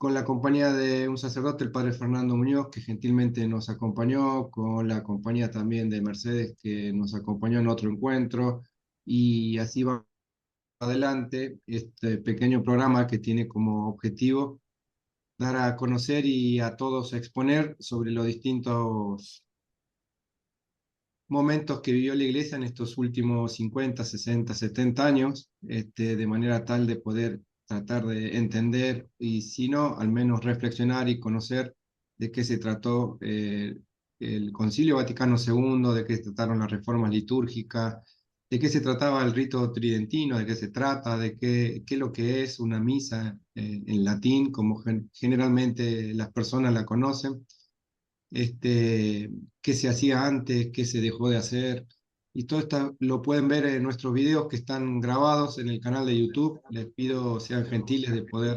con la compañía de un sacerdote, el padre Fernando Muñoz, que gentilmente nos acompañó, con la compañía también de Mercedes, que nos acompañó en otro encuentro, y así va adelante este pequeño programa que tiene como objetivo dar a conocer y a todos exponer sobre los distintos momentos que vivió la iglesia en estos últimos 50, 60, 70 años, de manera tal de poder tratar de entender y si no, al menos reflexionar y conocer de qué se trató el Concilio Vaticano II, de qué se trataron las reformas litúrgicas, de qué se trataba el rito tridentino, de qué se trata, de qué es lo que es una misa en latín, como generalmente las personas la conocen, qué se hacía antes, qué se dejó de hacer. Y todo esto lo pueden ver en nuestros videos que están grabados en el canal de YouTube. Les pido sean gentiles de poder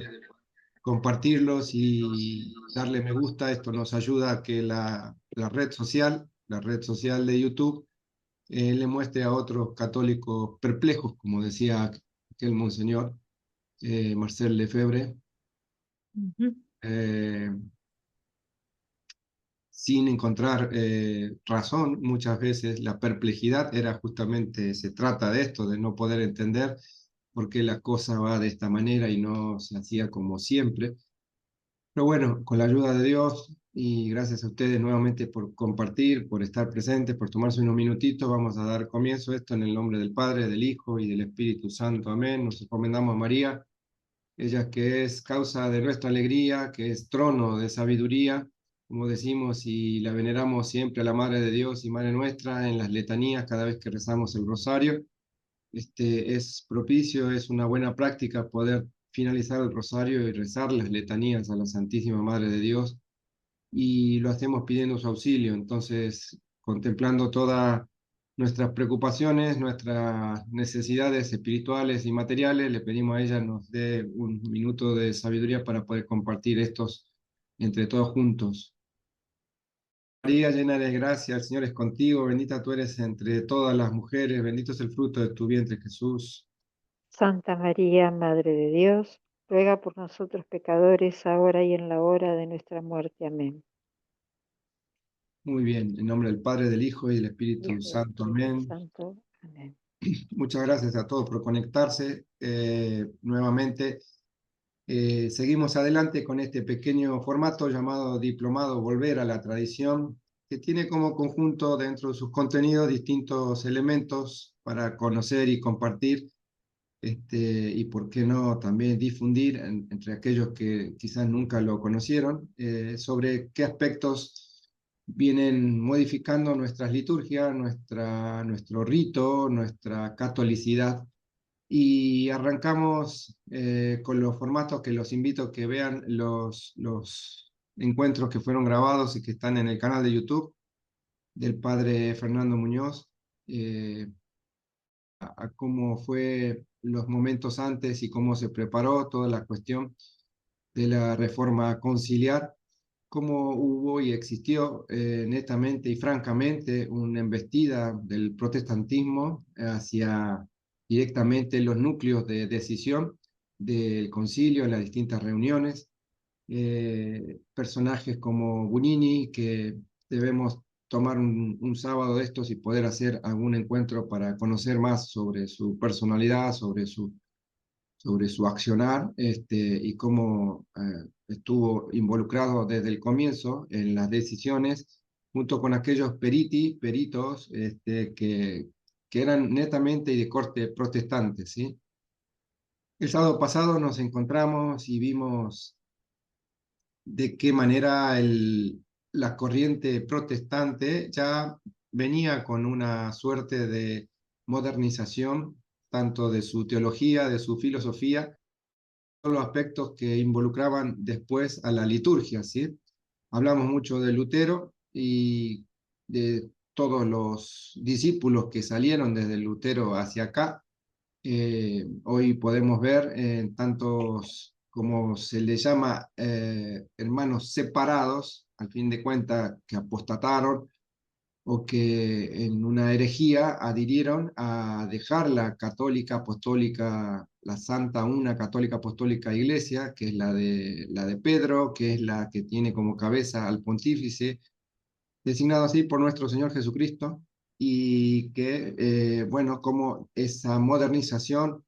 compartirlos y darle me gusta. Esto nos ayuda a que la red social de YouTube, le muestre a otros católicos perplejos, como decía aquel monseñor Marcel Lefebvre, Ujú. eh, sin encontrar razón. Muchas veces la perplejidad era justamente, se trata de esto, de no poder entender por qué la cosa va de esta manera y no se hacía como siempre. Pero bueno, con la ayuda de Dios y gracias a ustedes nuevamente por compartir, por estar presentes, por tomarse unos minutitos, vamos a dar comienzo a esto en el nombre del Padre, del Hijo y del Espíritu Santo. Amén. Nos encomendamos a María, ella que es causa de nuestra alegría, que es trono de sabiduría, como decimos y la veneramos siempre a la Madre de Dios y Madre nuestra en las letanías cada vez que rezamos el rosario. Es propicio, es una buena práctica poder finalizar el rosario y rezar las letanías a la Santísima Madre de Dios, y lo hacemos pidiendo su auxilio. Entonces, contemplando todas nuestras preocupaciones, nuestras necesidades espirituales y materiales, le pedimos a ella nos dé un minuto de sabiduría para poder compartir estos entre todos juntos. María, llena de gracia, el Señor es contigo, bendita tú eres entre todas las mujeres, bendito es el fruto de tu vientre, Jesús. Santa María, Madre de Dios, ruega por nosotros pecadores, ahora y en la hora de nuestra muerte. Amén. Muy bien, en nombre del Padre, del Hijo y del Espíritu Hijo del Santo, Espíritu amén. Santo. Amén. Muchas gracias a todos por conectarse nuevamente. Seguimos adelante con este pequeño formato llamado Diplomado Volver a la Tradición, que tiene como conjunto dentro de sus contenidos distintos elementos para conocer y compartir, y por qué no también difundir entre aquellos que quizás nunca lo conocieron, sobre qué aspectos vienen modificando nuestras liturgias, nuestro rito, nuestra catolicidad. Y arrancamos con los formatos que los invito a que vean los encuentros que fueron grabados y que están en el canal de YouTube del padre Fernando Muñoz, eh, a cómo fue los momentos antes y cómo se preparó toda la cuestión de la reforma conciliar, cómo hubo y existió netamente y francamente una embestida del protestantismo hacia directamente los núcleos de decisión del concilio en las distintas reuniones. Personajes como Bunini, que debemos tomar un sábado de estos y poder hacer algún encuentro para conocer más sobre su personalidad, sobre su accionar, y cómo estuvo involucrado desde el comienzo en las decisiones, junto con aquellos peritos, que eran netamente y de corte protestante, ¿sí? El sábado pasado nos encontramos y vimos de qué manera la corriente protestante ya venía con una suerte de modernización, tanto de su teología, de su filosofía, los aspectos que involucraban después a la liturgia, ¿sí? Hablamos mucho de Lutero y de todos los discípulos que salieron desde Lutero hacia acá. Hoy podemos ver tantos, como se le llama, hermanos separados, al fin de cuentas, que apostataron o que en una herejía adhirieron a dejar la católica apostólica, la santa una católica apostólica iglesia, que es la de Pedro, que es la que tiene como cabeza al pontífice, designado así por nuestro Señor Jesucristo, y que, bueno, como esa modernización,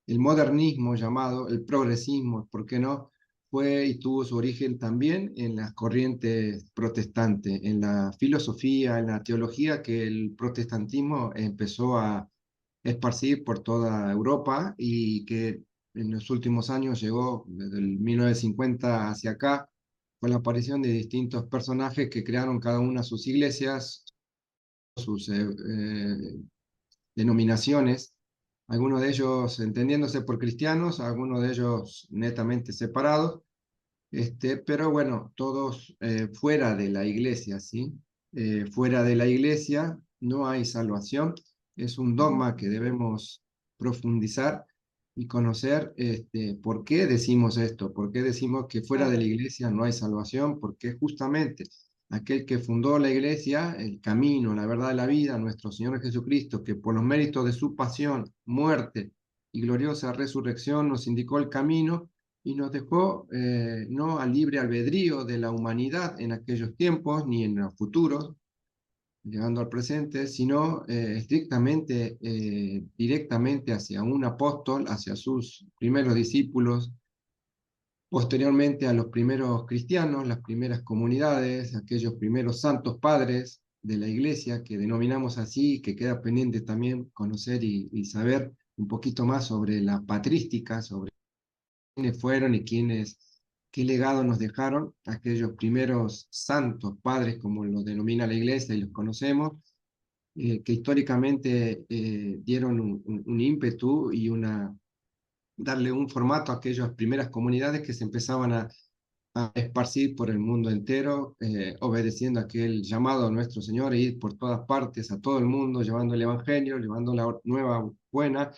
el modernismo llamado, el progresismo, ¿por qué no? Fue y tuvo su origen también en las corrientes protestantes, en la filosofía, en la teología que el protestantismo empezó a esparcir por toda Europa y que en los últimos años llegó desde el 1950 hacia acá, con la aparición de distintos personajes que crearon cada una sus iglesias, sus denominaciones, algunos de ellos entendiéndose por cristianos, algunos de ellos netamente separados, pero bueno, todos fuera de la iglesia, ¿sí? Fuera de la iglesia no hay salvación, es un dogma que debemos profundizar y conocer por qué decimos esto, por qué decimos que fuera de la iglesia no hay salvación, porque justamente aquel que fundó la iglesia, el camino, la verdad de la vida, nuestro Señor Jesucristo, que por los méritos de su pasión, muerte y gloriosa resurrección nos indicó el camino y nos dejó no al libre albedrío de la humanidad en aquellos tiempos ni en los futuros, llegando al presente, sino estrictamente, directamente hacia un apóstol, hacia sus primeros discípulos, posteriormente a los primeros cristianos, las primeras comunidades, aquellos primeros santos padres de la iglesia, que denominamos así, que queda pendiente también conocer y saber un poquito más sobre la patrística, sobre quiénes fueron y quiénes, qué legado nos dejaron aquellos primeros santos padres, como los denomina la iglesia y los conocemos, que históricamente dieron un ímpetu y darle un formato a aquellas primeras comunidades que se empezaban a esparcir por el mundo entero, obedeciendo aquel llamado a nuestro Señor e ir por todas partes, a todo el mundo, llevando el Evangelio, llevando la nueva buena,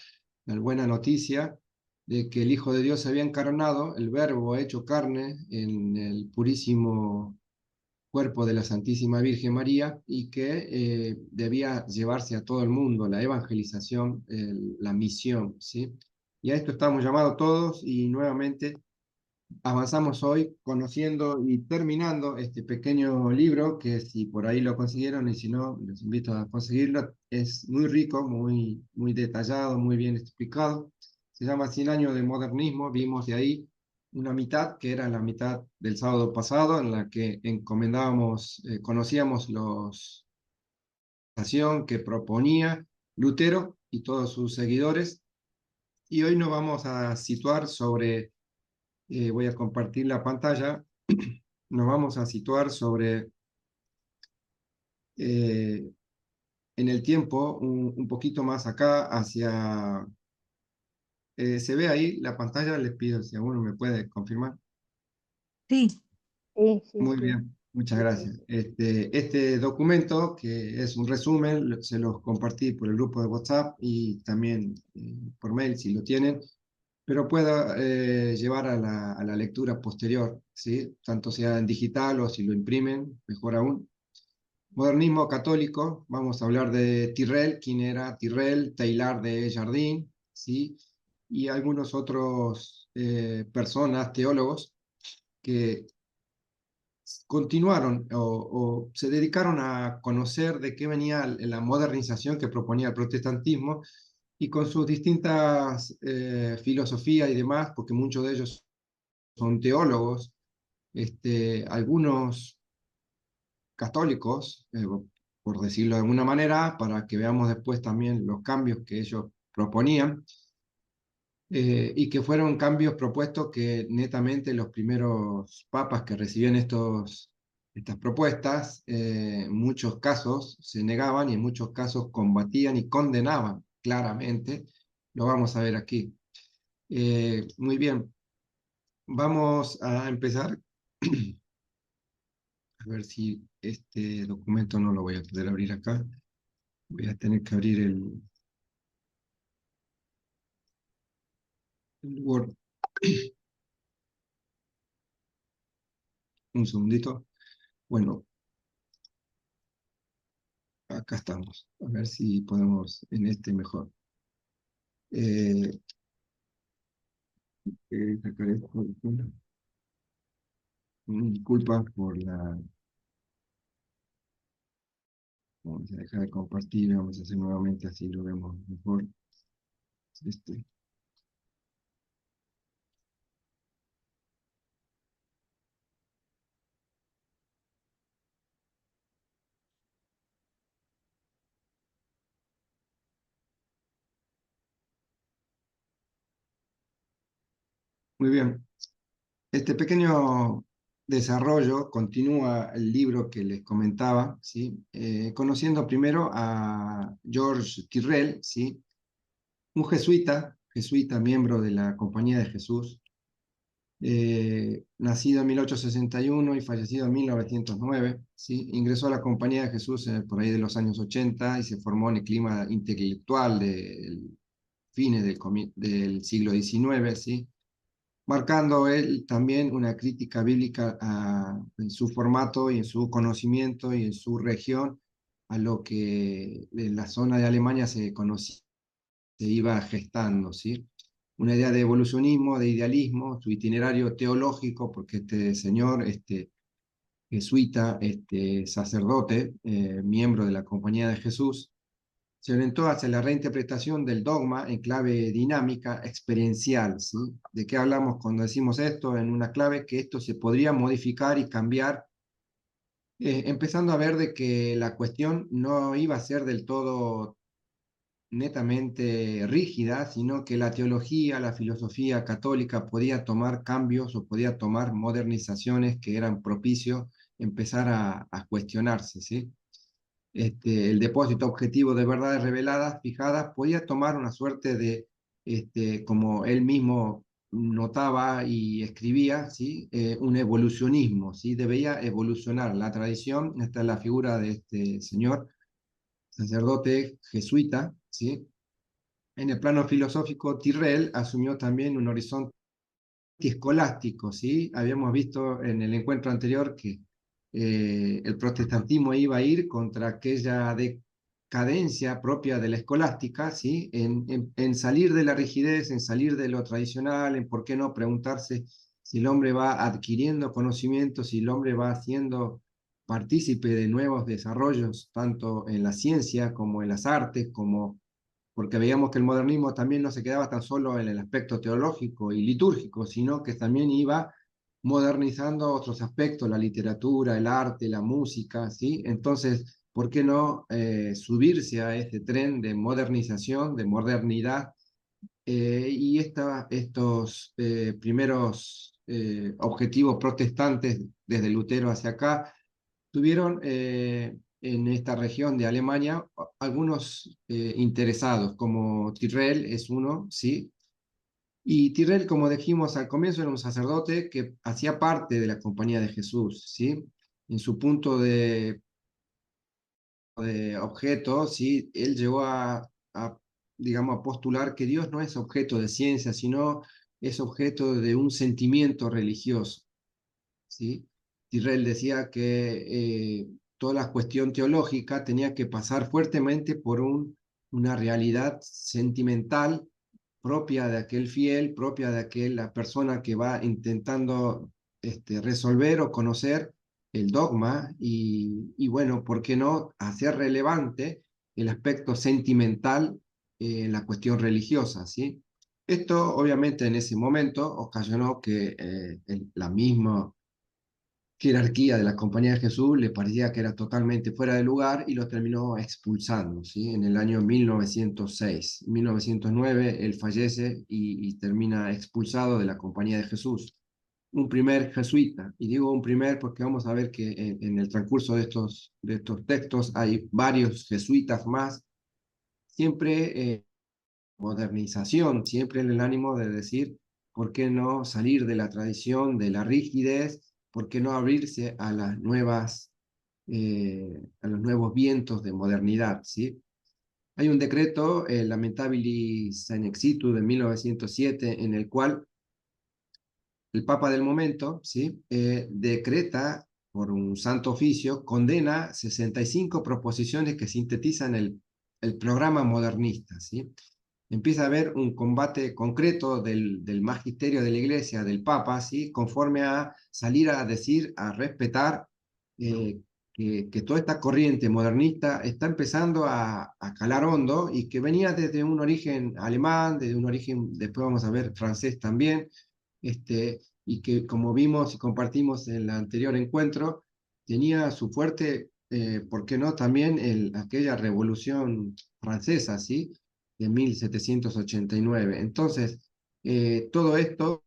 la buena noticia de que el Hijo de Dios se había encarnado, el Verbo hecho carne en el purísimo cuerpo de la Santísima Virgen María y que debía llevarse a todo el mundo, la evangelización, la misión, ¿sí? Y a esto estamos llamados todos y nuevamente avanzamos hoy conociendo y terminando este pequeño libro que si por ahí lo consiguieron y si no, los invito a conseguirlo. Es muy rico, muy detallado, muy bien explicado. Se llama 100 años de modernismo. Vimos de ahí una mitad, que era la mitad del sábado pasado, en la que encomendábamos, conocíamos los que proponía Lutero y todos sus seguidores. Y hoy nos vamos a situar sobre voy a compartir la pantalla. Nos vamos a situar sobre, eh, en el tiempo, un poquito más acá, hacia... ¿se ve ahí la pantalla? Les pido si alguno me puede confirmar. Sí, Sí, sí, Muy sí, bien, muchas sí, sí. gracias. Este documento, que es un resumen, se los compartí por el grupo de WhatsApp y también por mail si lo tienen, pero pueda llevar a la lectura posterior, ¿sí? Tanto sea en digital o si lo imprimen, mejor aún. Modernismo católico, vamos a hablar de Tyrrell, quién era Tyrrell, Teilhard de Chardin, ¿sí? Y algunos otros personas, teólogos, que continuaron o se dedicaron a conocer de qué venía la modernización que proponía el protestantismo y con sus distintas filosofías y demás, porque muchos de ellos son teólogos, algunos católicos, por decirlo de alguna manera, para que veamos después también los cambios que ellos proponían, y que fueron cambios propuestos que netamente los primeros papas que recibían estas propuestas, en muchos casos se negaban y en muchos casos combatían y condenaban claramente. Lo vamos a ver aquí. Muy bien, vamos a empezar. A ver si este documento no lo voy a poder abrir acá. Voy a tener que abrir el Word. Un segundito. Bueno, acá estamos. A ver si podemos en este mejor. Eh, sacar esto. Disculpa por la... Vamos a dejar de compartir, vamos a hacer nuevamente así lo vemos mejor. Este. Muy bien. Este pequeño desarrollo continúa el libro que les comentaba, ¿sí? Conociendo primero a George Tyrrell, ¿sí? Un jesuita miembro de la Compañía de Jesús, nacido en 1861 y fallecido en 1909, ¿sí? Ingresó a la Compañía de Jesús por ahí de los años 80 y se formó en el clima intelectual de fines del siglo XIX, ¿sí? Marcando él también una crítica bíblica en su formato y en su conocimiento y en su región a lo que en la zona de Alemania se conocía, se iba gestando, ¿sí? Una idea de evolucionismo, de idealismo, su itinerario teológico, porque este señor, jesuita, sacerdote, miembro de la Compañía de Jesús, se orientó hacia la reinterpretación del dogma en clave dinámica, experiencial, ¿sí? ¿De qué hablamos cuando decimos esto? En una clave que esto se podría modificar y cambiar, empezando a ver de que la cuestión no iba a ser del todo netamente rígida, sino que la teología, la filosofía católica podía tomar cambios o podía tomar modernizaciones que eran propicios empezar a cuestionarse, ¿sí? El depósito objetivo de verdades reveladas, fijadas, podía tomar una suerte de, como él mismo notaba y escribía, ¿sí? Un evolucionismo, ¿sí? Debía evolucionar la tradición, esta es la figura de este señor, sacerdote jesuita, ¿sí? En el plano filosófico, Tyrrell asumió también un horizonte escolástico, ¿sí? Habíamos visto en el encuentro anterior que el protestantismo iba a ir contra aquella decadencia propia de la escolástica, ¿sí? En salir de la rigidez, en salir de lo tradicional, en por qué no preguntarse si el hombre va adquiriendo conocimientos, si el hombre va siendo partícipe de nuevos desarrollos, tanto en la ciencia como en las artes, como porque veíamos que el modernismo también no se quedaba tan solo en el aspecto teológico y litúrgico, sino que también iba modernizando otros aspectos, la literatura, el arte, la música, ¿sí? Entonces, ¿por qué no subirse a este tren de modernización, de modernidad? Y estos primeros objetivos protestantes desde Lutero hacia acá tuvieron en esta región de Alemania algunos interesados, como Tyrrell es uno, ¿sí? Y Tyrrell, como dijimos al comienzo, era un sacerdote que hacía parte de la Compañía de Jesús, ¿sí? En su punto de objeto, ¿sí? Él llegó digamos, a postular que Dios no es objeto de ciencia, sino es objeto de un sentimiento religioso, ¿sí? Tyrrell decía que toda la cuestión teológica tenía que pasar fuertemente por una realidad sentimental propia de aquel fiel, propia de aquella persona que va intentando resolver o conocer el dogma y bueno, ¿por qué no hacer relevante el aspecto sentimental en la cuestión religiosa, ¿sí? Esto obviamente en ese momento ocasionó que la misma jerarquía de la Compañía de Jesús le parecía que era totalmente fuera de lugar y lo terminó expulsando, ¿sí? En el año 1906. En 1909 él fallece y termina expulsado de la Compañía de Jesús. Un primer jesuita, y digo un primer porque vamos a ver que en el transcurso de estos textos hay varios jesuitas más, siempre modernización, siempre en el ánimo de decir, ¿por qué no salir de la tradición, de la rigidez? ¿Por qué no abrirse a a los nuevos vientos de modernidad, ¿sí? Hay un decreto, el Lamentabili Sine Exitu de 1907, en el cual el Papa del momento, ¿sí? Decreta por un santo oficio, condena 65 proposiciones que sintetizan el programa modernista, ¿sí? Empieza a haber un combate concreto del magisterio de la Iglesia, del Papa, ¿sí? Conforme a salir a decir, a respetar que toda esta corriente modernista está empezando a calar hondo y que venía desde un origen alemán, desde un origen, después vamos a ver, francés también, y que como vimos y compartimos en el anterior encuentro, tenía su fuerte, ¿por qué no?, también aquella revolución francesa, ¿sí?, de 1789. Entonces, todo esto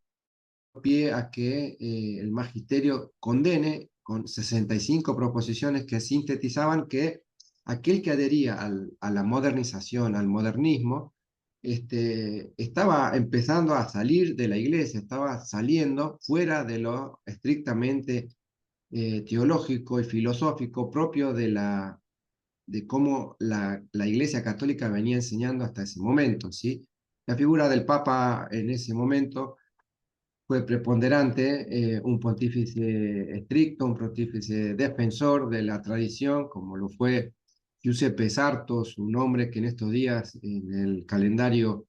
pie a que el magisterio condene con 65 proposiciones que sintetizaban que aquel que adhería a la modernización, al modernismo, estaba empezando a salir de la iglesia, estaba saliendo fuera de lo estrictamente teológico y filosófico propio de cómo la Iglesia Católica venía enseñando hasta ese momento, ¿sí? La figura del Papa en ese momento fue preponderante, un pontífice estricto, un pontífice defensor de la tradición, como lo fue Giuseppe Sartos, un hombre que en estos días en el calendario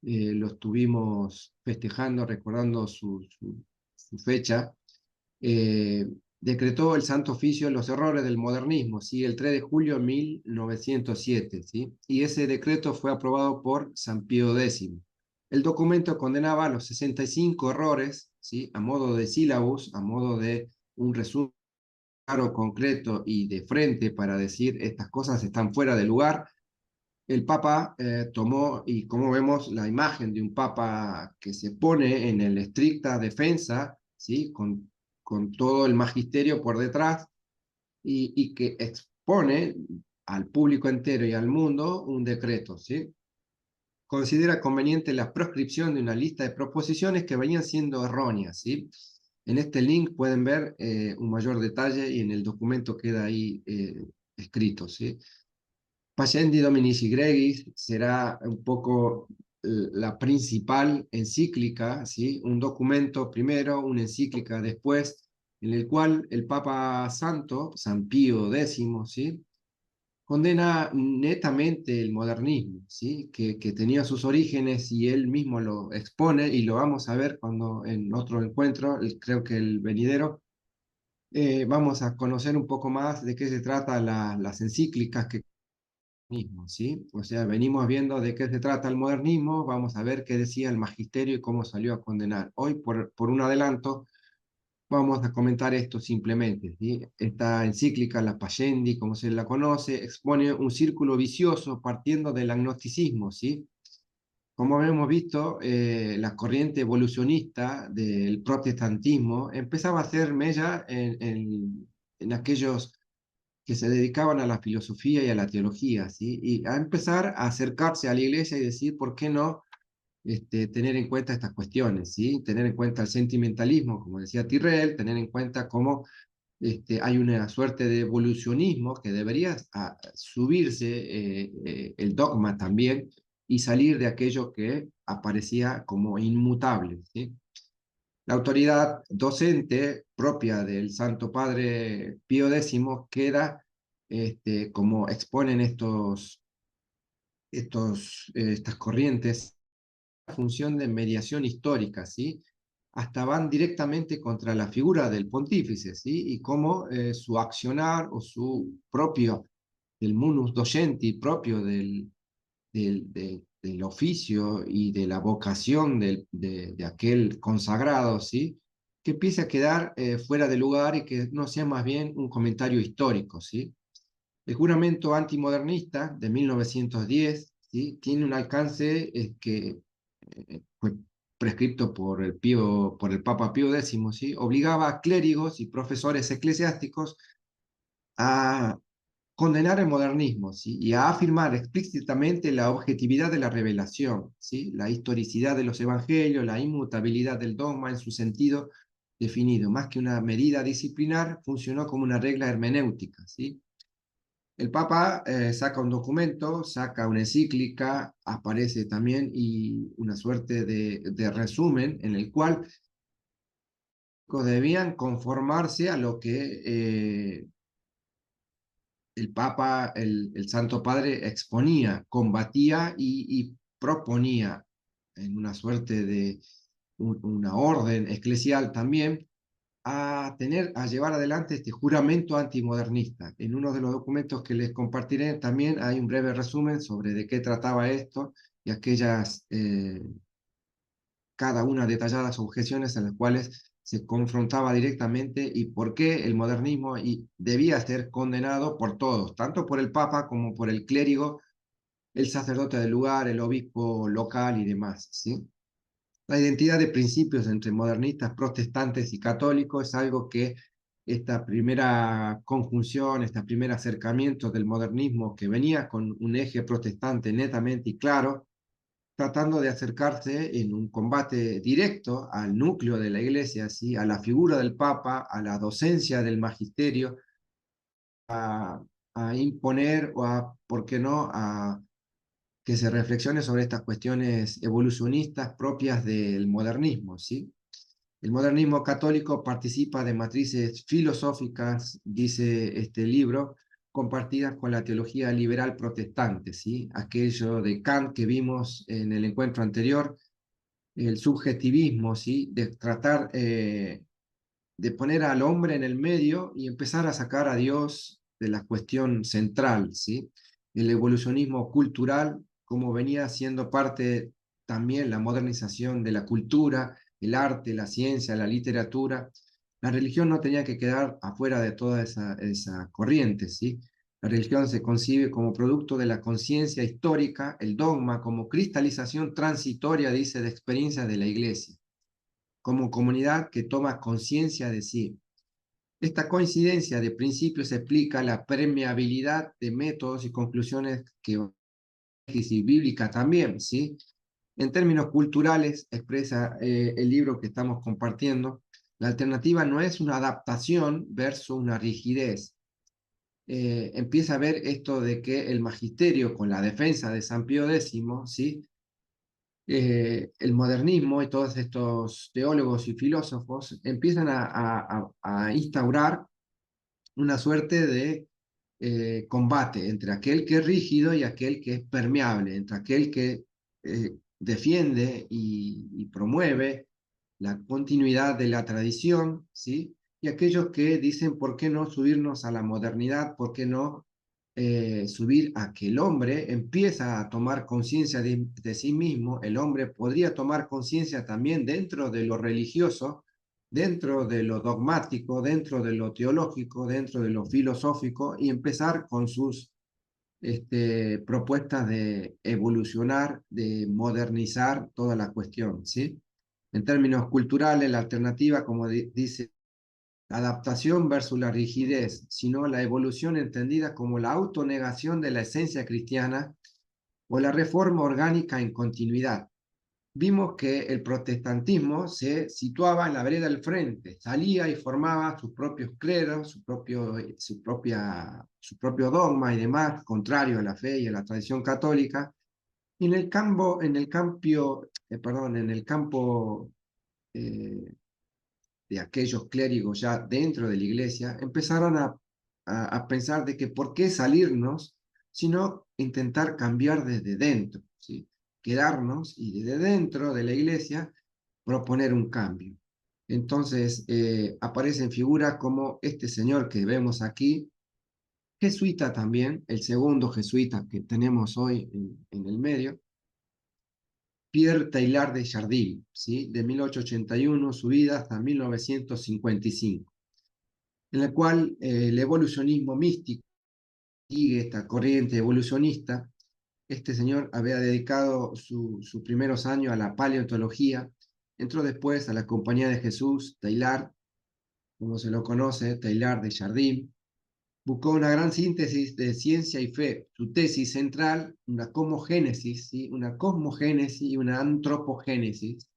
lo estuvimos festejando, recordando su fecha. eh, Decretó el Santo Oficio los errores del modernismo, ¿sí? El 3 de julio de 1907, ¿sí? Y ese decreto fue aprobado por San Pío X. El documento condenaba los 65 errores, ¿sí?, a modo de sílabus, a modo de un resumen claro, concreto y de frente para decir estas cosas están fuera de lugar. El Papa tomó, y como vemos, la imagen de un Papa que se pone en la estricta defensa, ¿sí?, con todo el magisterio por detrás, y que expone al público entero y al mundo un decreto, ¿sí? Considera conveniente la proscripción de una lista de proposiciones que venían siendo erróneas, ¿sí? En este link pueden ver un mayor detalle y en el documento queda ahí escrito, ¿sí? Pascendi Dominici Gregis será un poco la principal encíclica, ¿sí? Un documento primero, una encíclica después, en el cual el Papa Santo, San Pío X, ¿sí?, condena netamente el modernismo, ¿sí?, que tenía sus orígenes y él mismo lo expone, y lo vamos a ver cuando en otro encuentro, creo que el venidero, vamos a conocer un poco más de qué se trata las encíclicas que mismo, ¿sí? O sea, venimos viendo de qué se trata el modernismo, vamos a ver qué decía el magisterio y cómo salió a condenar. Hoy, por un adelanto, vamos a comentar esto simplemente, ¿sí? Esta encíclica, la Pascendi, como se la conoce, expone un círculo vicioso partiendo del agnosticismo, ¿sí? Como hemos visto, la corriente evolucionista del protestantismo empezaba a hacer mella en aquellos que se dedicaban a la filosofía y a la teología, ¿sí? Y a empezar a acercarse a la iglesia y decir, ¿por qué no tener en cuenta estas cuestiones, ¿sí? Tener en cuenta el sentimentalismo, como decía Tyrrell, tener en cuenta cómo hay una suerte de evolucionismo que debería subirse el dogma también y salir de aquello que aparecía como inmutable, ¿sí? La autoridad docente propia del Santo Padre Pío X queda, como exponen estas corrientes, la función de mediación histórica, ¿sí? Hasta van directamente contra la figura del pontífice, ¿sí? Y cómo su accionar o su propio, el munus docenti propio del oficio y de la vocación de aquel consagrado, ¿sí?, que empiece a quedar fuera de lugar y que no sea más bien un comentario histórico, ¿sí? El juramento antimodernista de 1910, ¿sí?, tiene un alcance que fue prescripto por el Papa Pío X, ¿sí?, obligaba a clérigos y profesores eclesiásticos a condenar el modernismo, ¿sí?, y a afirmar explícitamente la objetividad de la revelación, ¿sí?, la historicidad de los evangelios, la inmutabilidad del dogma en su sentido definido. Más que una medida disciplinar, funcionó como una regla hermenéutica, ¿sí? El Papa saca un documento, saca una encíclica, aparece también y una suerte de resumen en el cual debían conformarse a lo que el Papa, el Santo Padre exponía, combatía y proponía en una suerte de una orden eclesial también a llevar adelante este juramento antimodernista. En uno de los documentos que les compartiré también hay un breve resumen sobre de qué trataba esto y aquellas, cada una detalladas objeciones a las cuales se confrontaba directamente y por qué el modernismo debía ser condenado por todos, tanto por el Papa como por el clérigo, el sacerdote del lugar, el obispo local y demás, ¿sí? La identidad de principios entre modernistas, protestantes y católicos es algo que esta primera conjunción, este primer acercamiento del modernismo que venía con un eje protestante netamente y claro, tratando de acercarse en un combate directo al núcleo de la iglesia, ¿sí? A la figura del Papa, a la docencia del magisterio, a, a imponer o a, ¿por qué no?, a que se reflexione sobre estas cuestiones evolucionistas propias del modernismo, ¿sí? El modernismo católico participa de matrices filosóficas, dice este libro, compartidas con la teología liberal protestante, ¿sí? Aquello de Kant que vimos en el encuentro anterior, el subjetivismo, ¿sí? De tratar de poner al hombre en el medio y empezar a sacar a Dios de la cuestión central, ¿sí? El evolucionismo cultural, como venía siendo parte también la modernización de la cultura, el arte, la ciencia, la literatura. La religión no tenía que quedar afuera de toda esa corriente, ¿sí? La religión se concibe como producto de la conciencia histórica, el dogma como cristalización transitoria, dice, de experiencias de la iglesia, como comunidad que toma conciencia de sí. Esta coincidencia de principios explica la permeabilidad de métodos y conclusiones que y bíblica también, ¿sí? En términos culturales, expresa el libro que estamos compartiendo, la alternativa no es una adaptación versus una rigidez. Empieza a ver esto de que el magisterio, con la defensa de San Pío X, ¿sí? El modernismo y todos estos teólogos y filósofos empiezan a instaurar una suerte de combate entre aquel que es rígido y aquel que es permeable, entre aquel que defiende y promueve la continuidad de la tradición, ¿sí? Y aquellos que dicen, ¿por qué no subirnos a la modernidad? ¿Por qué no subir a que el hombre empieza a tomar conciencia de sí mismo? El hombre podría tomar conciencia también dentro de lo religioso, dentro de lo dogmático, dentro de lo teológico, dentro de lo filosófico y empezar con sus propuestas de evolucionar, de modernizar toda la cuestión, ¿sí? En términos culturales, la alternativa, como dice, la adaptación versus la rigidez, sino la evolución entendida como la autonegación de la esencia cristiana o la reforma orgánica en continuidad. Vimos que el protestantismo se situaba en la vereda del frente, salía y formaba sus propios cleros, su propio dogma y demás, contrario a la fe y a la tradición católica. Y en el campo de aquellos clérigos ya dentro de la iglesia, empezaron a pensar de que por qué salirnos, sino intentar cambiar desde dentro, ¿sí? Quedarnos y desde dentro de la iglesia proponer un cambio. Entonces aparecen figuras como este señor que vemos aquí, jesuita también, el segundo jesuita que tenemos hoy en el medio, Pierre Teilhard de Chardin, ¿sí? De 1881, su vida hasta 1955, en la cual el evolucionismo místico sigue esta corriente evolucionista. Este señor había dedicado sus primeros años a la paleontología, entró después a la Compañía de Jesús, Teilhard, como se lo conoce, Teilhard de Chardin, buscó una gran síntesis de ciencia y fe. Su tesis central, una cosmogénesis, ¿sí? Una cosmogénesis y una antropogénesis,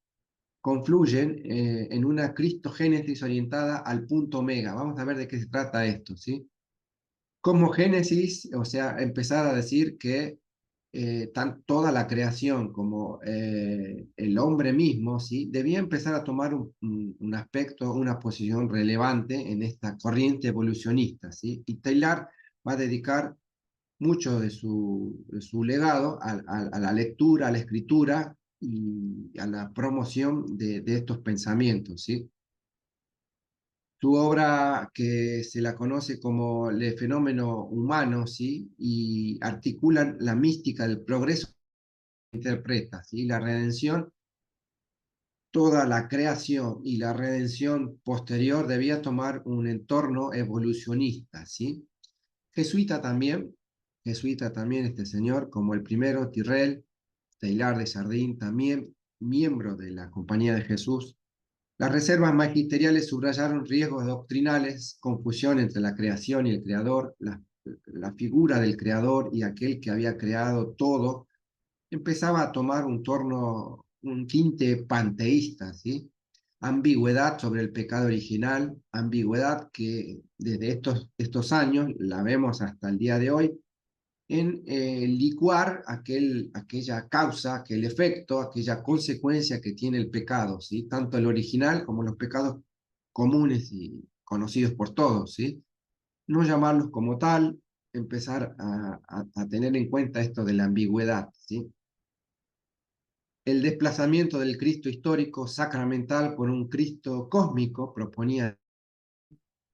confluyen en una cristogénesis orientada al punto omega. Vamos a ver de qué se trata esto, ¿sí? Cosmogénesis, o sea, empezar a decir que toda la creación como el hombre mismo, ¿sí? Debía empezar a tomar un aspecto, una posición relevante en esta corriente evolucionista, ¿sí? Y Taylor va a dedicar mucho de su legado a la lectura, a la escritura y a la promoción de estos pensamientos, ¿sí? Su obra, que se la conoce como el fenómeno humano, ¿sí? Y articulan la mística del progreso que interpreta, ¿sí? La redención, toda la creación y la redención posterior debía tomar un entorno evolucionista, ¿sí? Jesuita también, jesuita también este señor, como el primero, Tyrrell, Teilhard de Chardin, también miembro de la Compañía de Jesús. Las reservas magisteriales subrayaron riesgos doctrinales, confusión entre la creación y el creador, la figura del creador y aquel que había creado todo, empezaba a tomar un tinte panteísta, ¿sí? Ambigüedad sobre el pecado original, ambigüedad que desde estos años la vemos hasta el día de hoy, en licuar aquella causa, aquel efecto, aquella consecuencia que tiene el pecado, ¿sí? Tanto el original como los pecados comunes y conocidos por todos, ¿sí? No llamarlos como tal, empezar a tener en cuenta esto de la ambigüedad, ¿sí? El desplazamiento del Cristo histórico sacramental por un Cristo cósmico proponía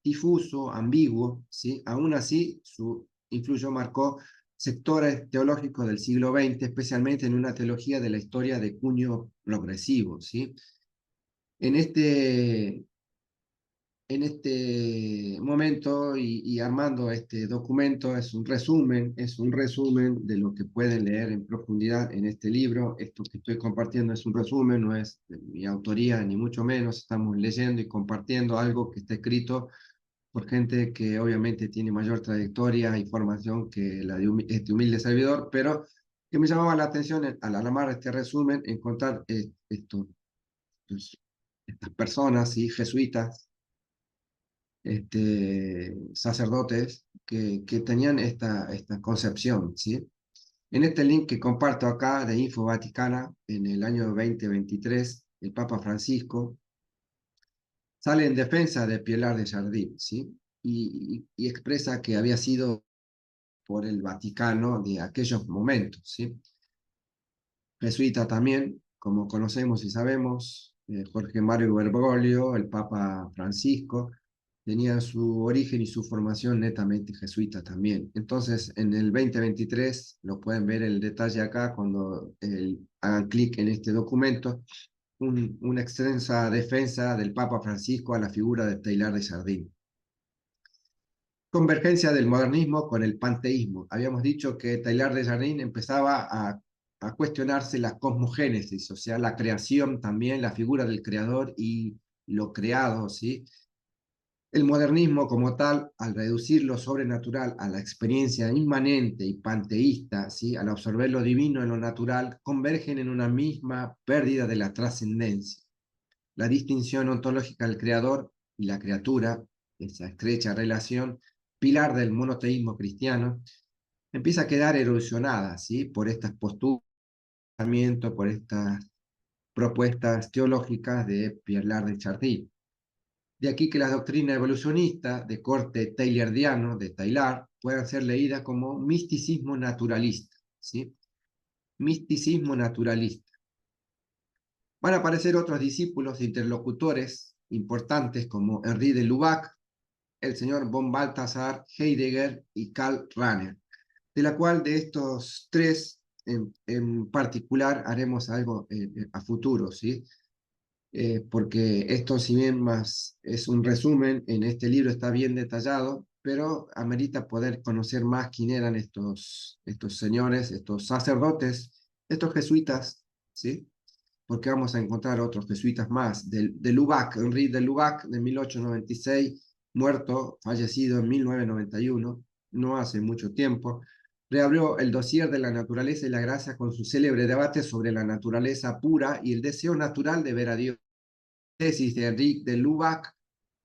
difuso, ambiguo, ¿sí? Aún así, su influyo marcó sectores teológicos del siglo XX, especialmente en una teología de la historia de cuño progresivo, ¿sí? En este, en este momento y armando este documento es un resumen de lo que pueden leer en profundidad en este libro. Esto que estoy compartiendo es un resumen, no es de mi autoría ni mucho menos, estamos leyendo y compartiendo algo que está escrito por gente que obviamente tiene mayor trayectoria y formación que la de este humilde servidor, pero que me llamaba la atención al armar este resumen, encontrar pues, estas personas, ¿sí? Jesuitas, sacerdotes que tenían esta concepción, ¿sí? En este link que comparto acá de Info Vaticana, en el año 2023, el Papa Francisco sale en defensa de Pilar de Jardín, ¿sí? Y expresa que había sido por el Vaticano de aquellos momentos, ¿sí? Jesuita también, como conocemos y sabemos, Jorge Mario Bergoglio, el Papa Francisco, tenía su origen y su formación netamente jesuita también. Entonces, en el 2023, lo pueden ver el detalle acá cuando hagan clic en este documento, una extensa defensa del Papa Francisco a la figura de Teilhard de Chardin. Convergencia del modernismo con el panteísmo. Habíamos dicho que Teilhard de Chardin empezaba a cuestionarse la cosmogénesis, o sea, la creación también, la figura del creador y lo creado, ¿sí? El modernismo como tal, al reducir lo sobrenatural a la experiencia inmanente y panteísta, ¿sí? Al absorber lo divino en lo natural, convergen en una misma pérdida de la trascendencia. La distinción ontológica del creador y la criatura, esa estrecha relación, pilar del monoteísmo cristiano, empieza a quedar erosionada, ¿sí? Por estas posturas, por estas propuestas teológicas de Pierre de Chardin. De aquí que las doctrinas evolucionistas de corte tayloriano, de Taylor, puedan ser leídas como misticismo naturalista, ¿sí? Misticismo naturalista. Van a aparecer otros discípulos e interlocutores importantes como Henri de Lubac, el señor von Balthasar, Heidegger y Karl Rahner, de la cual de estos tres en particular haremos algo a futuro, ¿sí? Porque esto, si bien más es un resumen, en este libro está bien detallado, pero amerita poder conocer más quién eran estos señores, estos sacerdotes, estos jesuitas, ¿sí? Porque vamos a encontrar otros jesuitas más, de Lubac, Henri de Lubac, de 1896, muerto, fallecido en 1991, no hace mucho tiempo, reabrió el dossier de la naturaleza y la gracia con su célebre debate sobre la naturaleza pura y el deseo natural de ver a Dios. Tesis de Henri de Lubac,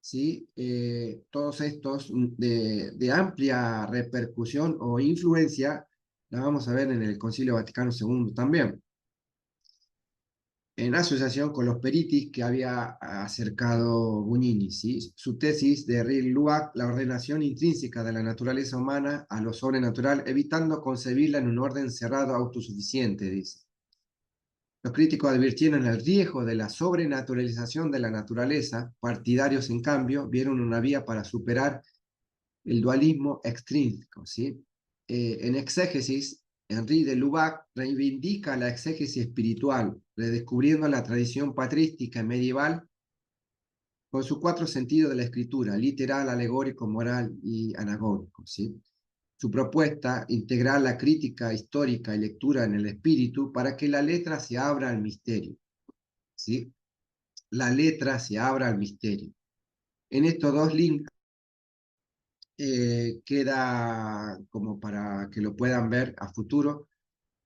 ¿sí? Todos estos de amplia repercusión o influencia la vamos a ver en el Concilio Vaticano II también, en asociación con los peritis que había acercado Bugnini, ¿sí? Su tesis de Henri Lubac, la ordenación intrínseca de la naturaleza humana a lo sobrenatural, evitando concebirla en un orden cerrado autosuficiente, dice. Los críticos advirtieron el riesgo de la sobrenaturalización de la naturaleza, partidarios, en cambio, vieron una vía para superar el dualismo extrínseco, ¿sí? En exégesis, Henri de Lubac reivindica la exégesis espiritual, redescubriendo la tradición patrística medieval con sus cuatro sentidos de la escritura: literal, alegórico, moral y anagógico, ¿sí? Su propuesta, integrar la crítica histórica y lectura en el espíritu para que la letra se abra al misterio, ¿sí? La letra se abra al misterio. En estos dos links queda como para que lo puedan ver a futuro.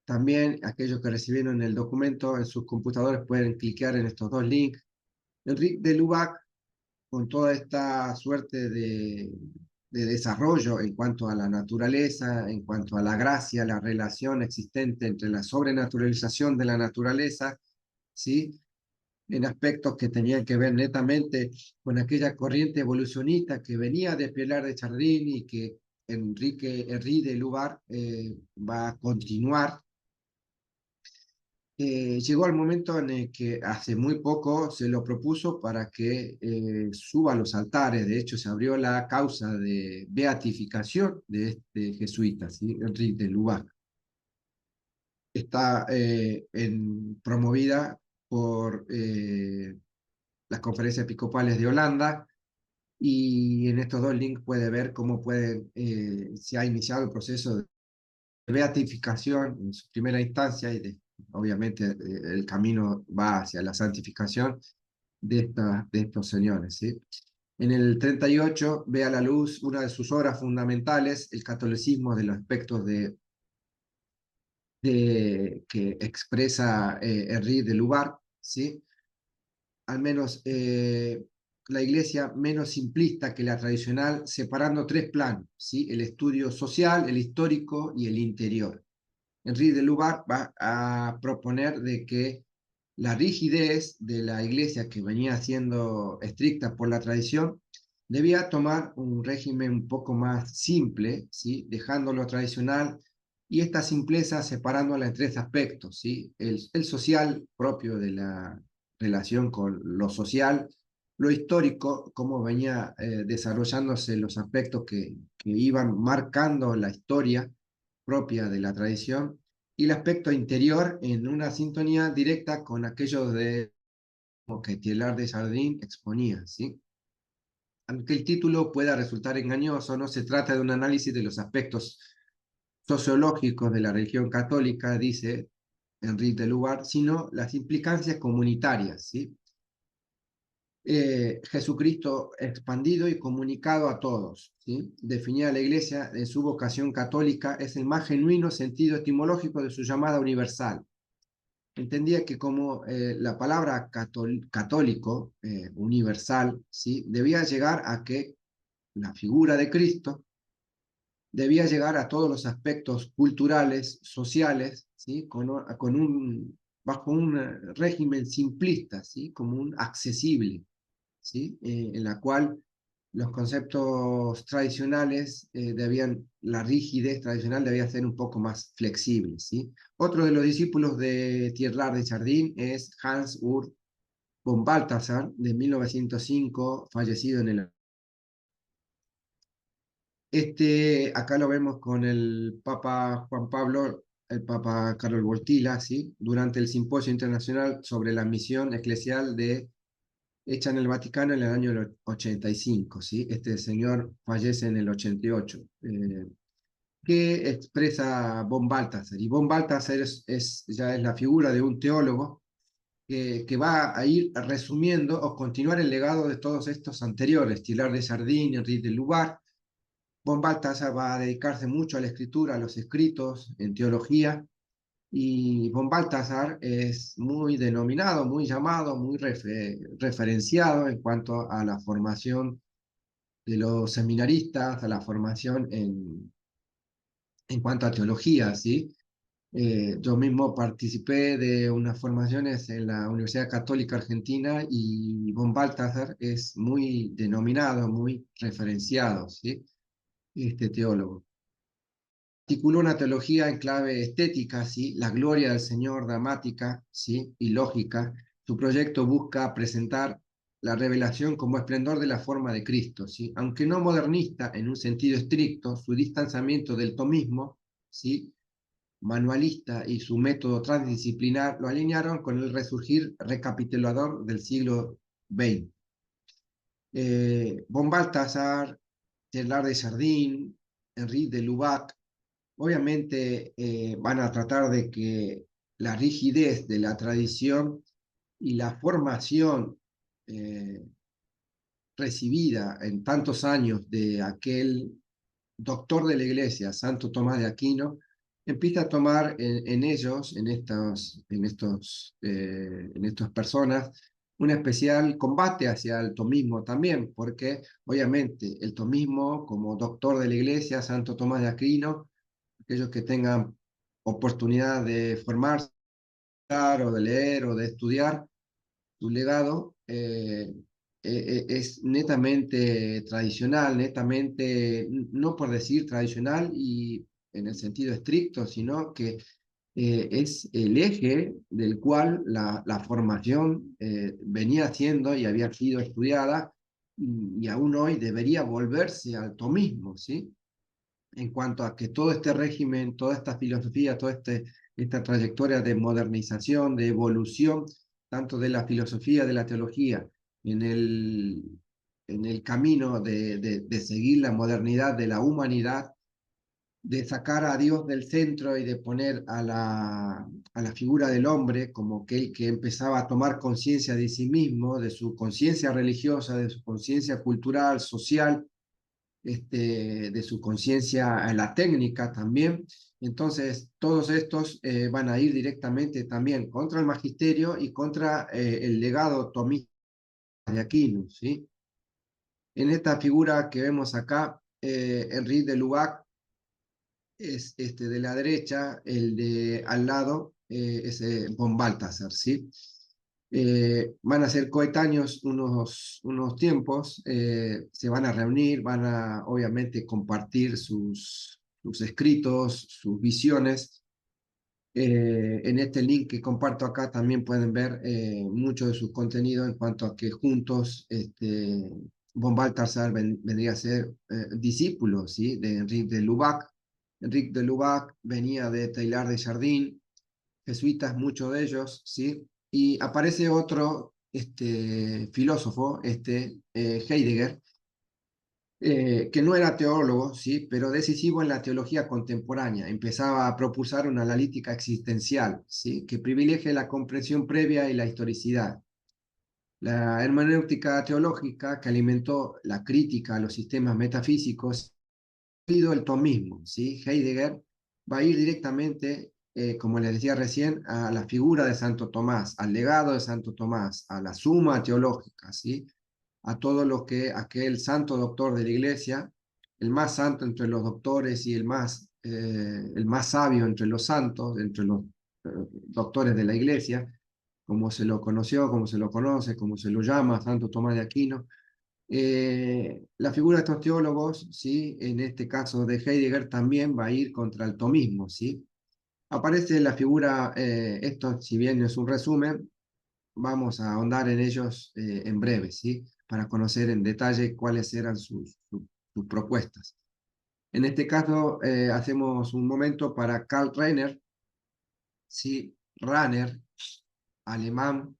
También aquellos que recibieron el documento en sus computadores pueden clicar en estos dos links. Enrique de Lubac, con toda esta suerte de desarrollo en cuanto a la naturaleza, en cuanto a la gracia, la relación existente entre la sobrenaturalización de la naturaleza, ¿sí? En aspectos que tenían que ver netamente con aquella corriente evolucionista que venía de Pilar de Chardin y que Henri de Lubac va a continuar. Llegó el momento en el que hace muy poco se lo propuso para que suba a los altares. De hecho, se abrió la causa de beatificación de este jesuita, ¿sí? Henri de Lubac. Está promovida por las conferencias episcopales de Holanda, y en estos dos links puede ver cómo se ha iniciado el proceso de beatificación en su primera instancia, y obviamente el camino va hacia la santificación de estos señores, ¿sí? En el 38 ve a la luz una de sus obras fundamentales, el catolicismo de los aspectos que expresa Henri de Lubac, ¿sí? Al menos la iglesia menos simplista que la tradicional, separando tres planos, ¿sí? El estudio social, el histórico y el interior. Henri de Lubac va a proponer de que la rigidez de la iglesia, que venía siendo estricta por la tradición, debía tomar un régimen un poco más simple, ¿sí? Dejando lo tradicional, y esta simpleza separándola en tres aspectos, ¿sí? El social, propio de la relación con lo social; lo histórico, cómo venía desarrollándose los aspectos que iban marcando la historia propia de la tradición; y el aspecto interior, en una sintonía directa con aquello de que Teilhard de Chardin exponía, ¿sí? Aunque el título pueda resultar engañoso, no se trata de un análisis de los aspectos sociológicos de la religión católica, dice Enrique de Lubac, sino las implicancias comunitarias, ¿sí? Jesucristo expandido y comunicado a todos, ¿sí? Definida la Iglesia en su vocación católica, es el más genuino sentido etimológico de su llamada universal. Entendía que como la palabra católico, universal, ¿sí? Debía llegar a que la figura de Cristo debía llegar a todos los aspectos culturales, sociales, ¿sí? Bajo un régimen simplista, ¿sí? Como un accesible, ¿sí? En la cual los conceptos tradicionales la rigidez tradicional debía ser un poco más flexible, ¿sí? Otro de los discípulos de Teilhard de Chardin es Hans Urs von Balthasar, de 1905, fallecido en el... Acá lo vemos con el Papa Juan Pablo, el Papa Carlos Wojtyla, ¿sí? Durante el Simposio Internacional sobre la Misión Eclesial hecha en el Vaticano en el año 85, ¿sí? Este señor fallece en el 88. ¿Qué expresa von Balthasar? Y von Balthasar ya es la figura de un teólogo que va a ir resumiendo o continuar el legado de todos estos anteriores: Teilhard de Chardin, Henri de Lubac. Von Balthasar va a dedicarse mucho a la escritura, a los escritos en teología, y von Balthasar es muy denominado, muy llamado, muy referenciado en cuanto a la formación de los seminaristas, a la formación en cuanto a teología, ¿sí? Yo mismo participé de unas formaciones en la Universidad Católica Argentina y von Balthasar es muy denominado, muy referenciado, ¿sí? Este teólogo. Articuló una teología en clave estética, ¿sí? La gloria del Señor, dramática, ¿sí? Y lógica. Su proyecto busca presentar la revelación como esplendor de la forma de Cristo, ¿sí? Aunque no modernista en un sentido estricto, su distanciamiento del tomismo, ¿sí? Manualista y su método transdisciplinar lo alinearon con el resurgir recapitulador del siglo XX. Von Balthasar, Gerard de Chardin, Henri de Lubac, obviamente van a tratar de que la rigidez de la tradición y la formación eh, recibida en tantos años de aquel doctor de la iglesia, Santo Tomás de Aquino, empieza a tomar en ellos, en estas personas, un especial combate hacia el tomismo también, porque obviamente el tomismo, como doctor de la iglesia, Santo Tomás de Aquino, aquellos que tengan oportunidad de formarse o de leer o de estudiar, su legado es netamente tradicional, netamente, no por decir tradicional y en el sentido estricto, sino que es el eje del cual la formación venía siendo y había sido estudiada y aún hoy debería volverse al tomismo, ¿sí? En cuanto a que todo este régimen, toda esta filosofía, esta trayectoria de modernización, de evolución, tanto de la filosofía, de la teología, en el, en el camino de seguir la modernidad de la humanidad, de sacar a Dios del centro y de poner a la figura del hombre como aquel que empezaba a tomar conciencia de sí mismo, de su conciencia religiosa, de su conciencia cultural, social, de su conciencia en la técnica también. Entonces, todos estos van a ir directamente también contra el magisterio y contra el legado tomista de Aquino, ¿sí? En esta figura que vemos acá, Henri de Lubac es de la derecha, el de al lado es von Balthasar, ¿sí? Van a ser coetáneos unos tiempos, se van a reunir, van a obviamente compartir sus escritos, sus visiones. En este link que comparto acá también pueden ver mucho de su contenido en cuanto a que juntos von Balthasar vendría a ser discípulo, ¿sí? De Enrique de Lubac. Enrique de Lubac venía de Teilhard de Chardin, jesuitas, muchos de ellos, ¿sí? Y aparece otro filósofo, Heidegger, que no era teólogo, ¿sí? Pero decisivo en la teología contemporánea. Empezaba a propulsar una analítica existencial, ¿sí? Que privilegia la comprensión previa y la historicidad. La hermenéutica teológica que alimentó la crítica a los sistemas metafísicos, el tomismo, ¿sí? Heidegger va a ir directamente, como les decía recién, a la figura de Santo Tomás, al legado de Santo Tomás, a la suma teológica, ¿sí? A todo lo que aquel santo doctor de la iglesia, el más santo entre los doctores y el más sabio entre los santos, entre los doctores de la iglesia, como se lo conoció, como se lo conoce, como se lo llama, Santo Tomás de Aquino. La figura de estos teólogos, ¿sí? En este caso de Heidegger, también va a ir contra el tomismo, ¿sí? Aparece la figura, esto si bien es un resumen, vamos a ahondar en ellos en breve, ¿sí? Para conocer en detalle cuáles eran sus propuestas. En este caso, hacemos un momento para Karl Rahner, ¿sí? Rahner, alemán,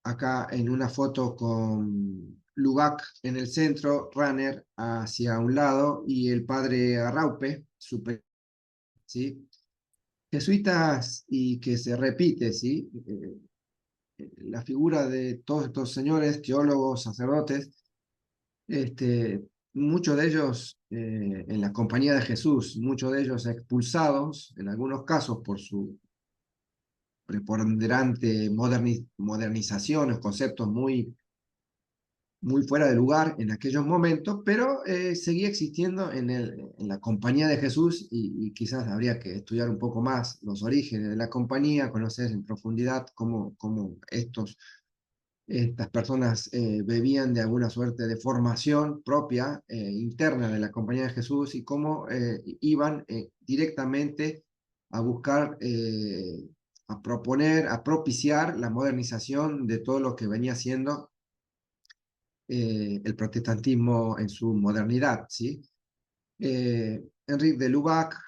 acá en una foto con Lubac en el centro, Rahner hacia un lado y el padre Arraupe, ¿sí? Jesuitas y que se repite, ¿sí? La figura de todos estos señores, teólogos, sacerdotes, muchos de ellos en la compañía de Jesús, muchos de ellos expulsados, en algunos casos por su preponderante modernización, los conceptos muy muy fuera de lugar en aquellos momentos, pero seguía existiendo en la Compañía de Jesús y quizás habría que estudiar un poco más los orígenes de la compañía, conocer en profundidad cómo estas personas bebían de alguna suerte de formación propia, interna de la Compañía de Jesús y cómo iban directamente a buscar, a proponer, a propiciar la modernización de todo lo que venía siendo el protestantismo en su modernidad, ¿sí? Enrique de Lubac,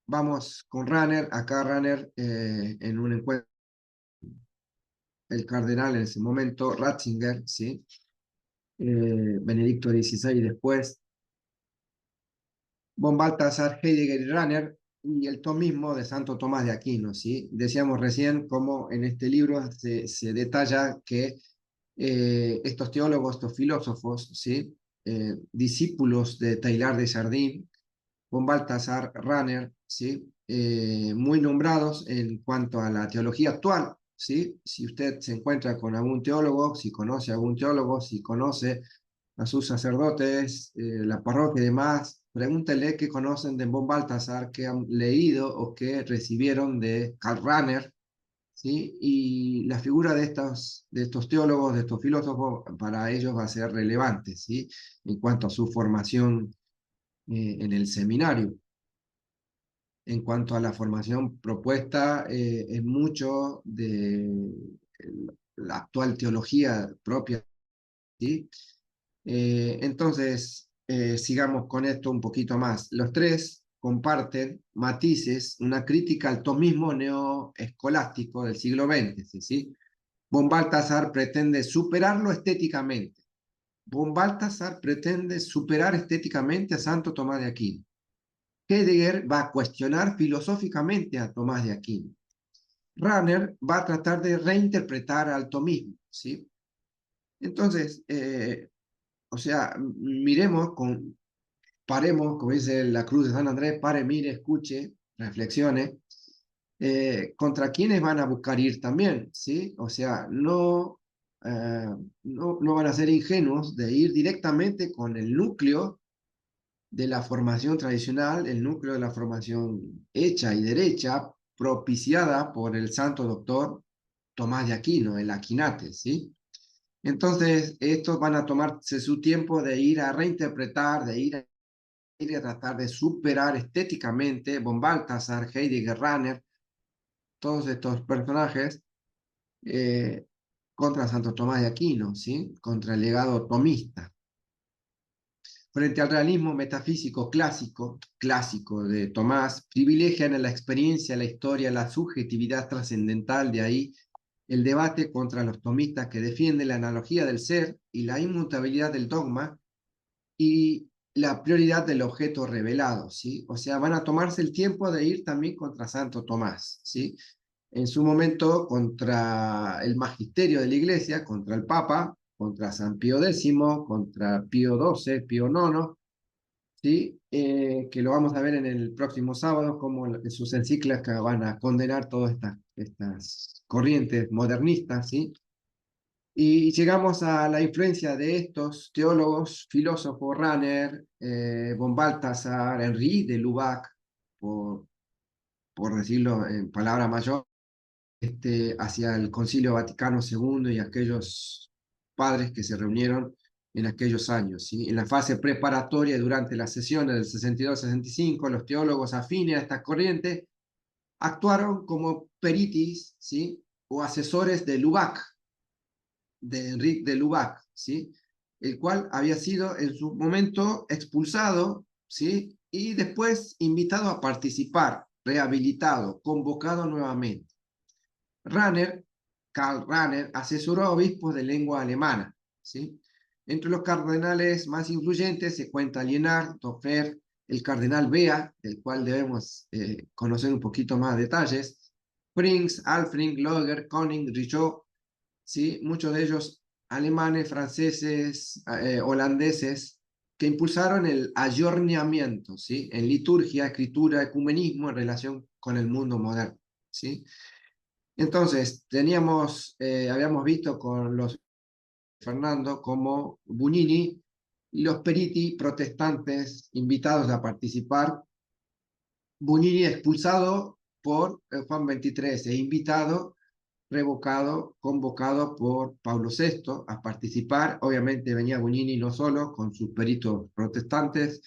vamos con Ranner, acá Ranner en un encuentro, el cardenal en ese momento, Ratzinger, ¿sí? Benedicto XVI después, von Balthasar, Heidegger y Ranner, y el tomismo de Santo Tomás de Aquino, ¿sí? Decíamos recién cómo en este libro se detalla que estos teólogos, estos filósofos, ¿sí? Discípulos de Teilhard de Chardin, von Balthasar, Ranner, ¿sí? Muy nombrados en cuanto a la teología actual, ¿sí? Si usted se encuentra con algún teólogo, si conoce a algún teólogo, si conoce a sus sacerdotes, la parroquia y demás, pregúntele qué conocen de von Balthasar, qué han leído o qué recibieron de Karl Rahner, ¿sí? Y la figura de estos teólogos, de estos filósofos, para ellos va a ser relevante, ¿sí? En cuanto a su formación en el seminario. En cuanto a la formación propuesta, es mucho de la actual teología propia, ¿sí? Entonces, sigamos con esto un poquito más. Los tres comparten matices, una crítica al tomismo neoescolástico del siglo XX, ¿sí? Von Balthasar pretende superarlo estéticamente. Von Balthasar pretende superar estéticamente a Santo Tomás de Aquino. Heidegger va a cuestionar filosóficamente a Tomás de Aquino. Ranner va a tratar de reinterpretar al tomismo, ¿sí? Entonces, o sea, paremos, como dice la Cruz de San Andrés, pare, mire, escuche, reflexione, contra quiénes van a buscar ir también, ¿sí? O sea, no van a ser ingenuos de ir directamente con el núcleo de la formación tradicional, el núcleo de la formación hecha y derecha, propiciada por el santo doctor Tomás de Aquino, el Aquinate, ¿sí? Entonces, estos van a tomarse su tiempo de ir a reinterpretar, de ir a tratar de superar estéticamente von Balthasar, Heidegger, Ranner, todos estos personajes eh, contra Santo Tomás de Aquino, ¿sí? Contra el legado tomista. Frente al realismo metafísico clásico de Tomás, privilegian la experiencia, la historia, la subjetividad trascendental, de ahí el debate contra los tomistas que defienden la analogía del ser y la inmutabilidad del dogma y la prioridad del objeto revelado, ¿sí? O sea, van a tomarse el tiempo de ir también contra Santo Tomás, ¿sí? En su momento contra el magisterio de la Iglesia, contra el Papa, contra San Pío X, contra Pío XII, Pío IX, ¿sí? Que lo vamos a ver en el próximo sábado, como en sus encíclicas van a condenar todas estas corrientes modernistas, ¿sí? Y llegamos a la influencia de estos teólogos, filósofos, Ranner, von Balthasar, Henri de Lubac, por, por decirlo en palabra mayor, hacia el Concilio Vaticano II y aquellos padres que se reunieron en aquellos años, ¿sí? En la fase preparatoria, durante las sesiones del 62-65, los teólogos afines a esta corriente actuaron como peritis, ¿sí? O asesores de Lubac, de Enrique de Lubac, ¿sí? El cual había sido en su momento expulsado, ¿sí? Y después invitado a participar, rehabilitado, convocado nuevamente. Ranner, Karl Ranner, asesoró a obispos de lengua alemana, ¿sí? Entre los cardenales más influyentes se cuenta Lienard, Toffer, el cardenal Bea, del cual debemos conocer un poquito más detalles, Frings, Alfring, Loger, Koning, Richaud, ¿sí? Muchos de ellos alemanes, franceses, holandeses, que impulsaron el ayornamiento, ¿sí? En liturgia, escritura, ecumenismo en relación con el mundo moderno, ¿sí? Entonces, habíamos visto con los Fernando, como Bugnini y los periti protestantes invitados a participar. Bugnini expulsado por Juan XXIII e invitado, revocado, convocado por Pablo VI a participar. Obviamente venía Bugnini no solo, con sus peritos protestantes.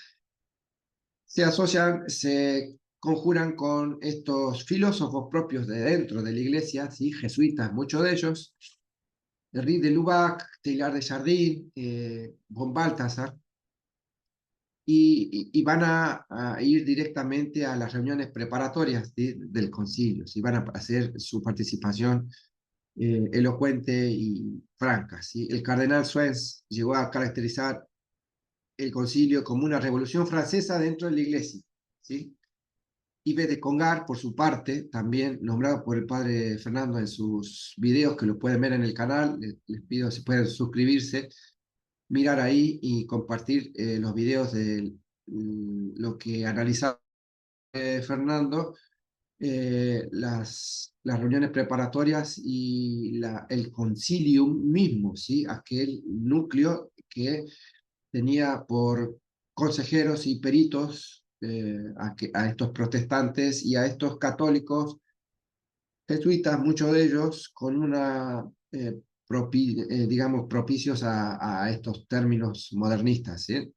Se asocian, se conjuran con estos filósofos propios de dentro de la iglesia, ¿sí? Jesuitas, muchos de ellos, Henri de Lubac, Teilhard de Chardin, von Balthasar, y van a ir directamente a las reuniones preparatorias, ¿sí? Del concilio, ¿sí? Van a hacer su participación elocuente y franca, ¿sí? El cardenal Suez llegó a caracterizar el concilio como una revolución francesa dentro de la iglesia, ¿sí? Yves de Congar, por su parte, también nombrado por el padre Fernando en sus videos, que lo pueden ver en el canal, les pido si pueden suscribirse, mirar ahí y compartir los videos de lo que analizaba Fernando, las reuniones preparatorias y el concilium mismo, ¿sí? Aquel núcleo que tenía por consejeros y peritos a estos protestantes y a estos católicos jesuitas, muchos de ellos con digamos, propicios a estos términos modernistas, ¿sí?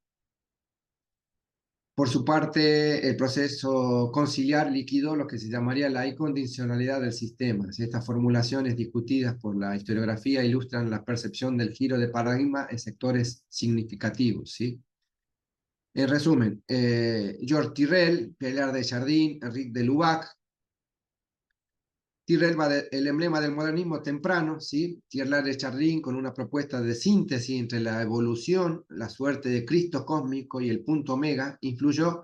Por su parte, el proceso conciliar liquidó lo que se llamaría la incondicionalidad del sistema. ¿Sí? Estas formulaciones discutidas por la historiografía ilustran la percepción del giro de paradigma en sectores significativos, ¿sí? En resumen, Georges Tyrrell, Teilhard de Chardin, Henri de Lubac. Tyrrell va el emblema del modernismo temprano, ¿sí? Teilhard de Chardin con una propuesta de síntesis entre la evolución, la suerte de Cristo cósmico y el punto omega, influyó.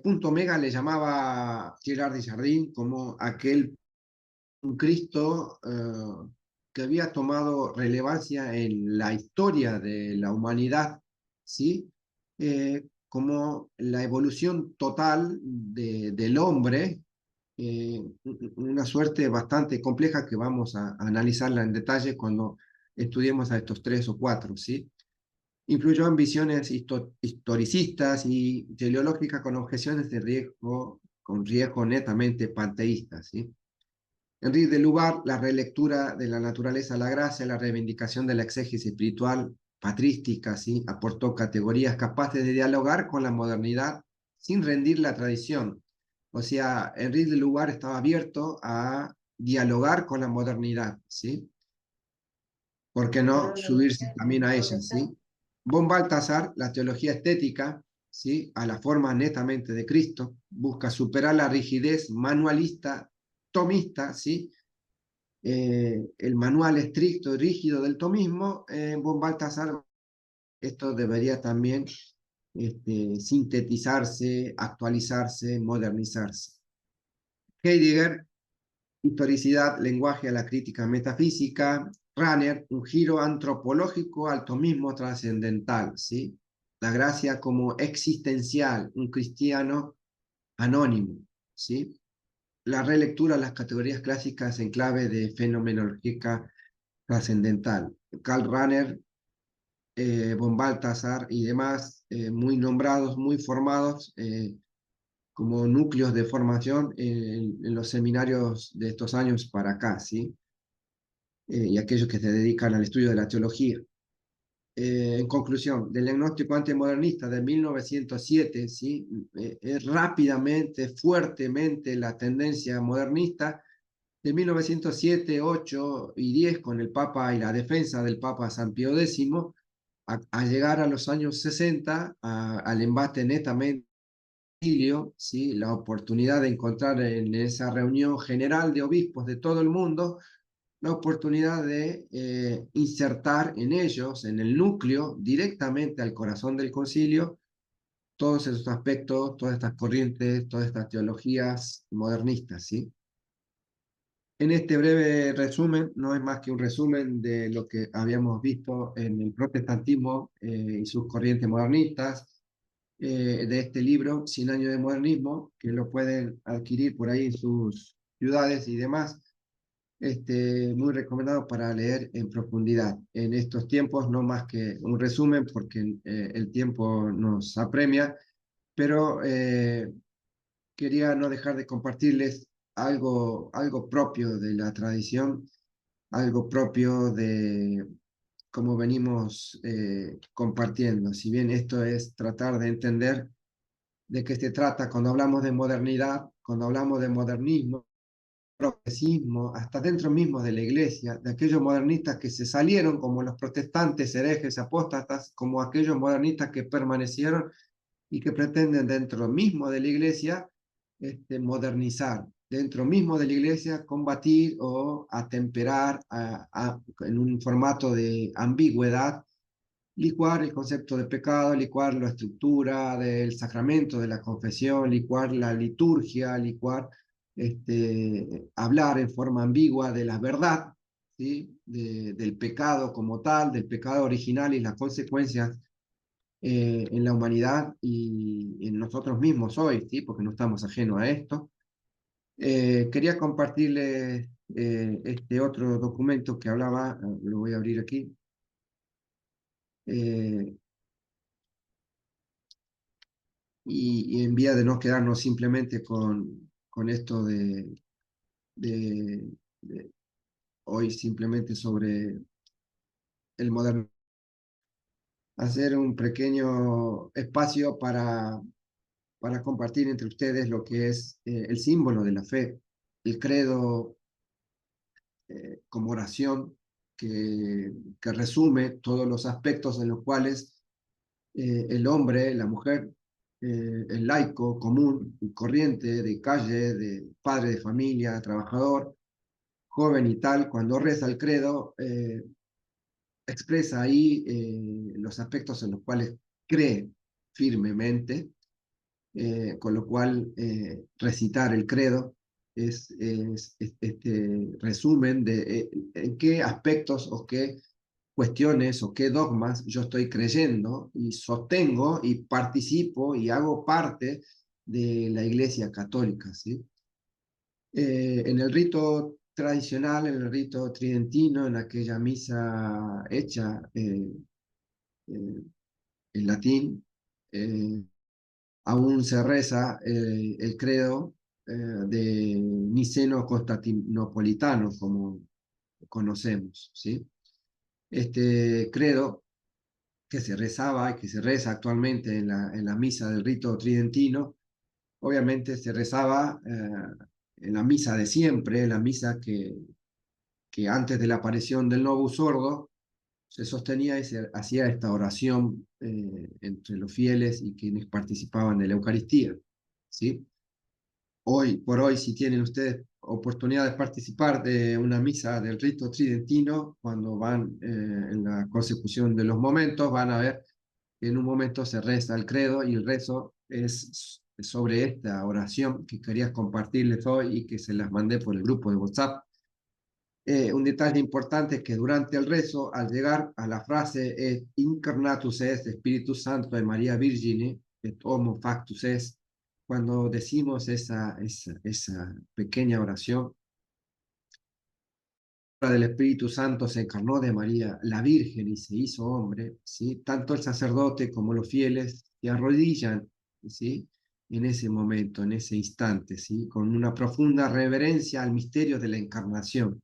Punto omega le llamaba Teilhard de Chardin como un Cristo que había tomado relevancia en la historia de la humanidad, ¿sí? Como la evolución total del hombre, una suerte bastante compleja que vamos a analizarla en detalle cuando estudiemos a estos tres o cuatro, ¿sí? Influyó en visiones historicistas y teleológicas con objeciones de riesgo, con riesgo netamente panteístas, ¿sí? Henri de Lubac, la relectura de la naturaleza a la gracia, la reivindicación de la exégesis espiritual patrística, ¿sí? Aportó categorías capaces de dialogar con la modernidad sin rendir la tradición. O sea, Henri de Lubac estaba abierto a dialogar con la modernidad, ¿sí? ¿Por qué no subirse también a ella, ¿sí? Von Balthasar, la teología estética, ¿sí? A la forma netamente de Cristo, busca superar la rigidez manualista, tomista, ¿sí? El manual estricto y rígido del tomismo. Von Balthasar, esto debería también sintetizarse, actualizarse, modernizarse. Heidegger, historicidad, lenguaje a la crítica metafísica. Rahner, un giro antropológico al tomismo trascendental, ¿sí? La gracia como existencial, un cristiano anónimo, ¿sí? La relectura de las categorías clásicas en clave de fenomenología trascendental. Karl Rahner, von Balthasar y demás, muy nombrados, muy formados, como núcleos de formación en los seminarios de estos años para acá, ¿sí? Y aquellos que se dedican al estudio de la teología. En conclusión, del diagnóstico antimodernista de 1907, ¿sí? Rápidamente, fuertemente la tendencia modernista de 1907, 8 y 10 con el Papa y la defensa del Papa San Pío X, a llegar a los años 60, al embate netamente, ¿sí? La oportunidad de encontrar en esa reunión general de obispos de todo el mundo la oportunidad de insertar en ellos, en el núcleo, directamente al corazón del concilio, todos esos aspectos, todas estas corrientes, todas estas teologías modernistas, ¿sí? En este breve resumen, no es más que un resumen de lo que habíamos visto en el protestantismo y sus corrientes modernistas, de este libro, 100 años de modernismo, que lo pueden adquirir por ahí en sus ciudades y demás. muy recomendado para leer en profundidad. En estos tiempos, no más que un resumen, porque el tiempo nos apremia, pero quería no dejar de compartirles algo propio de la tradición, algo propio de cómo venimos compartiendo. Si bien esto es tratar de entender de qué se trata cuando hablamos de modernidad, cuando hablamos de modernismo, progresismo, hasta dentro mismo de la iglesia, de aquellos modernistas que se salieron, como los protestantes, herejes, apóstatas, como aquellos modernistas que permanecieron y que pretenden dentro mismo de la iglesia modernizar, dentro mismo de la iglesia combatir o atemperar en un formato de ambigüedad, licuar el concepto de pecado, licuar la estructura del sacramento de la confesión, licuar la liturgia, licuar, hablar en forma ambigua de la verdad, ¿sí? Del pecado como tal, del pecado original y las consecuencias en la humanidad y en nosotros mismos hoy, ¿sí? Porque no estamos ajenos a esto. Quería compartirles este otro documento que hablaba, lo voy a abrir aquí. Y en vía de no quedarnos simplemente con esto de, de hoy simplemente sobre el moderno, hacer un pequeño espacio para compartir entre ustedes lo que es el símbolo de la fe, el credo como oración que resume todos los aspectos en los cuales el hombre, la mujer, el laico común, y corriente, de calle, de padre de familia, trabajador, joven y tal, cuando reza el credo, expresa ahí los aspectos en los cuales cree firmemente, con lo cual recitar el credo es este resumen de en qué aspectos o qué cuestiones o qué dogmas yo estoy creyendo y sostengo y participo y hago parte de la Iglesia Católica, ¿sí? En el rito tradicional, en el rito tridentino, en aquella misa hecha en latín, aún se reza el credo de niceno-constantinopolitano, como conocemos, ¿sí? Este credo que se rezaba y que se reza actualmente en la misa del rito tridentino, obviamente se rezaba en la misa de siempre, en la misa que antes de la aparición del Novus Ordo se sostenía y se hacía esta oración entre los fieles y quienes participaban de la Eucaristía, ¿sí? Hoy por hoy, si tienen ustedes oportunidad de participar de una misa del rito tridentino, cuando van en la consecución de los momentos, van a ver que en un momento se reza el credo y el rezo es sobre esta oración que quería compartirles hoy y que se las mandé por el grupo de WhatsApp. Un detalle importante es que durante el rezo, al llegar a la frase Incarnatus est Spiritus Santo de María Virgine et homo factus est, cuando decimos esa pequeña oración, la del Espíritu Santo se encarnó de María, la Virgen, y se hizo hombre, ¿sí? Tanto el sacerdote como los fieles se arrodillan, ¿sí? En ese momento, en ese instante, ¿sí? Con una profunda reverencia al misterio de la encarnación,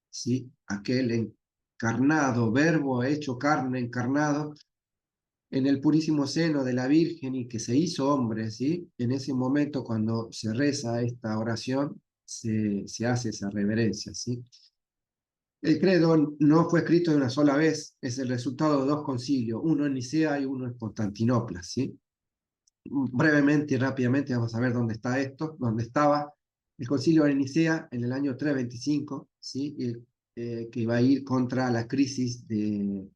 ¿sí? Aquel encarnado, verbo hecho carne, encarnado en el purísimo seno de la Virgen y que se hizo hombre, ¿sí? En ese momento, cuando se reza esta oración, se hace esa reverencia, ¿sí? El credo no fue escrito de una sola vez, es el resultado de dos concilios, uno en Nicea y uno en Constantinopla, ¿sí? Brevemente y rápidamente vamos a ver dónde está esto, dónde estaba. El concilio de Nicea en el año 325, ¿sí? Que iba a ir contra la crisis de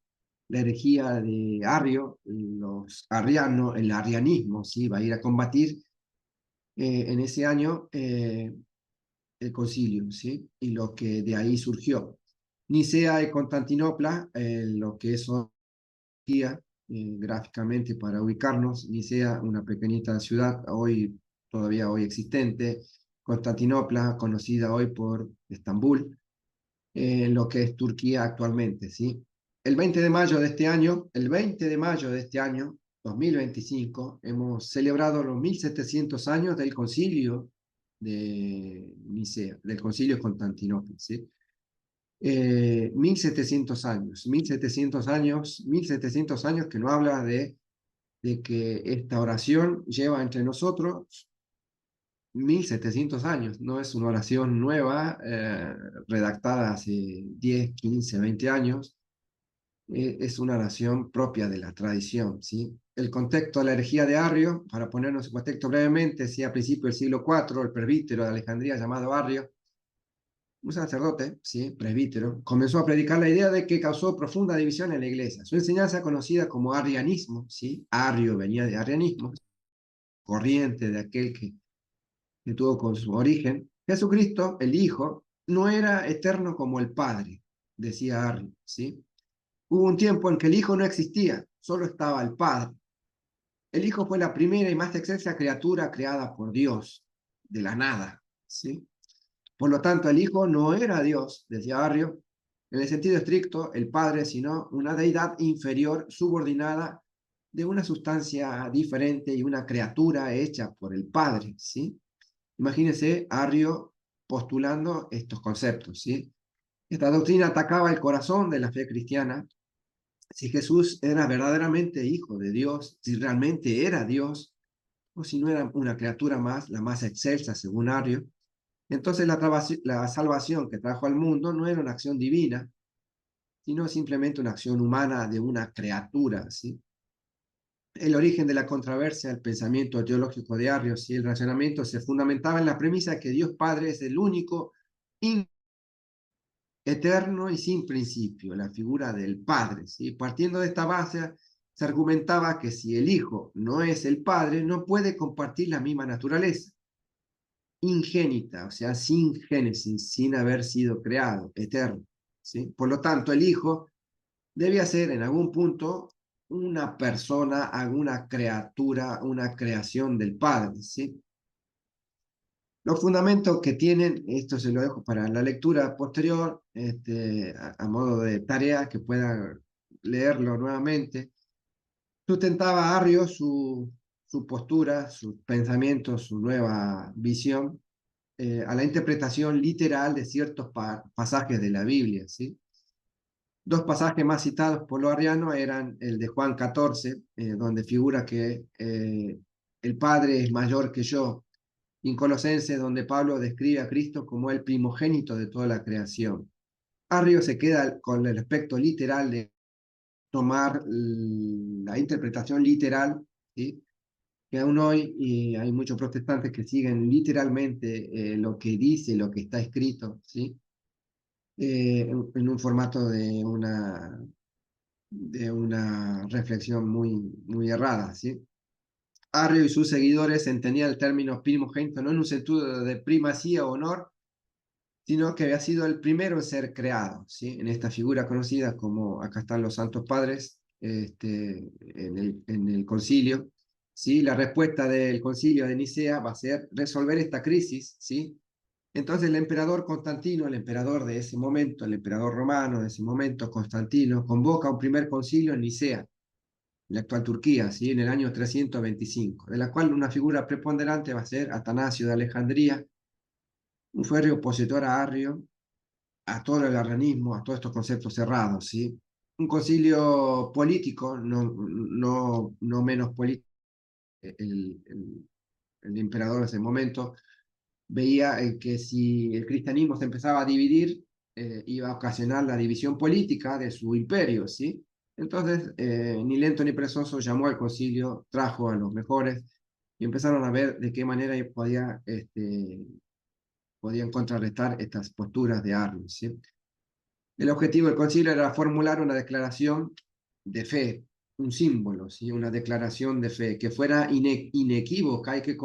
la herejía de Arrio, los arrianos, el arrianismo, ¿sí? Va a ir a combatir en ese año el concilio, ¿sí? Y lo que de ahí surgió. Nicea y Constantinopla, lo que es hoy día, gráficamente para ubicarnos, Nicea, una pequeñita ciudad, hoy todavía hoy existente, Constantinopla, conocida hoy por Estambul, en lo que es Turquía actualmente, ¿sí? El 20 de mayo de este año, 2025, hemos celebrado los 1700 años del concilio de Nicea, del concilio de Constantinopla, ¿sí? 1700 años, 1700 años, 1700 años que no habla de que esta oración lleva entre nosotros 1700 años, no es una oración nueva, redactada hace 10, 15, 20 años, es una oración propia de la tradición, ¿sí? El contexto de la herejía de Arrio, para ponernos en contexto brevemente, sí, a principios del siglo IV, el presbítero de Alejandría llamado Arrio, un sacerdote, ¿sí? Presbítero, comenzó a predicar la idea de que causó profunda división en la iglesia. Su enseñanza, conocida como arrianismo, ¿sí? Arrio venía de arrianismo, corriente de aquel que tuvo con su origen. Jesucristo, el Hijo, no era eterno como el Padre, decía Arrio, ¿sí? Hubo un tiempo en que el Hijo no existía, solo estaba el Padre. El Hijo fue la primera y más excelsa criatura creada por Dios, de la nada, ¿sí? Por lo tanto, el Hijo no era Dios, decía Arrio, en el sentido estricto, el Padre, sino una deidad inferior, subordinada, de una sustancia diferente y una criatura hecha por el Padre, ¿sí? Imagínense Arrio postulando estos conceptos, ¿sí? Esta doctrina atacaba el corazón de la fe cristiana. Si Jesús era verdaderamente hijo de Dios, si realmente era Dios, o si no era una criatura más, la más excelsa según Arrio, entonces la salvación que trajo al mundo no era una acción divina, sino simplemente una acción humana de una criatura, ¿sí? El origen de la controversia, el pensamiento teológico de Arrios y el razonamiento se fundamentaba en la premisa que Dios Padre es el único, eterno y sin principio, la figura del Padre, ¿sí? Partiendo de esta base, se argumentaba que si el Hijo no es el Padre, no puede compartir la misma naturaleza, ingénita, o sea, sin génesis, sin haber sido creado, eterno, ¿sí? Por lo tanto, el Hijo debía ser en algún punto una persona, alguna criatura, una creación del Padre, ¿sí? Los fundamentos que tienen, esto se lo dejo para la lectura posterior, a modo de tarea que pueda leerlo nuevamente. Sustentaba Arrio su postura, sus pensamientos, su nueva visión, a la interpretación literal de ciertos pasajes de la Biblia, ¿sí? Dos pasajes más citados por lo arriano eran el de Juan 14, donde figura que el Padre es mayor que yo, y en Colosenses, donde Pablo describe a Cristo como el primogénito de toda la creación. Arrio se queda con el aspecto literal de tomar la interpretación literal, ¿sí? Que aún hoy hay muchos protestantes que siguen literalmente lo que dice, lo que está escrito, ¿sí? En un formato de una reflexión muy errada, ¿sí? Arrio y sus seguidores entendían el término primogénito no en un sentido de primacía o honor, sino que había sido el primero en ser creado, ¿sí? En esta figura conocida como, acá están los santos padres, en el concilio, ¿sí? La respuesta del concilio de Nicea va a ser resolver esta crisis, ¿sí? Entonces el emperador Constantino, el emperador de ese momento, el emperador romano de ese momento, Constantino, convoca un primer concilio en Nicea, en la actual Turquía, ¿sí? En el año 325, de la cual una figura preponderante va a ser Atanasio de Alejandría, un férreo opositor a Arrio, a todo el arrianismo, a todos estos conceptos cerrados, ¿sí? Un concilio político, no menos político. El emperador en ese momento veía que si el cristianismo se empezaba a dividir, iba a ocasionar la división política de su imperio, ¿sí? Entonces, ni lento ni perezoso llamó al concilio, trajo a los mejores y empezaron a ver de qué manera podían contrarrestar estas posturas de Arles, ¿sí? El objetivo del concilio era formular una declaración de fe, un símbolo, ¿sí? Una declaración de fe que fuera inequívoca y que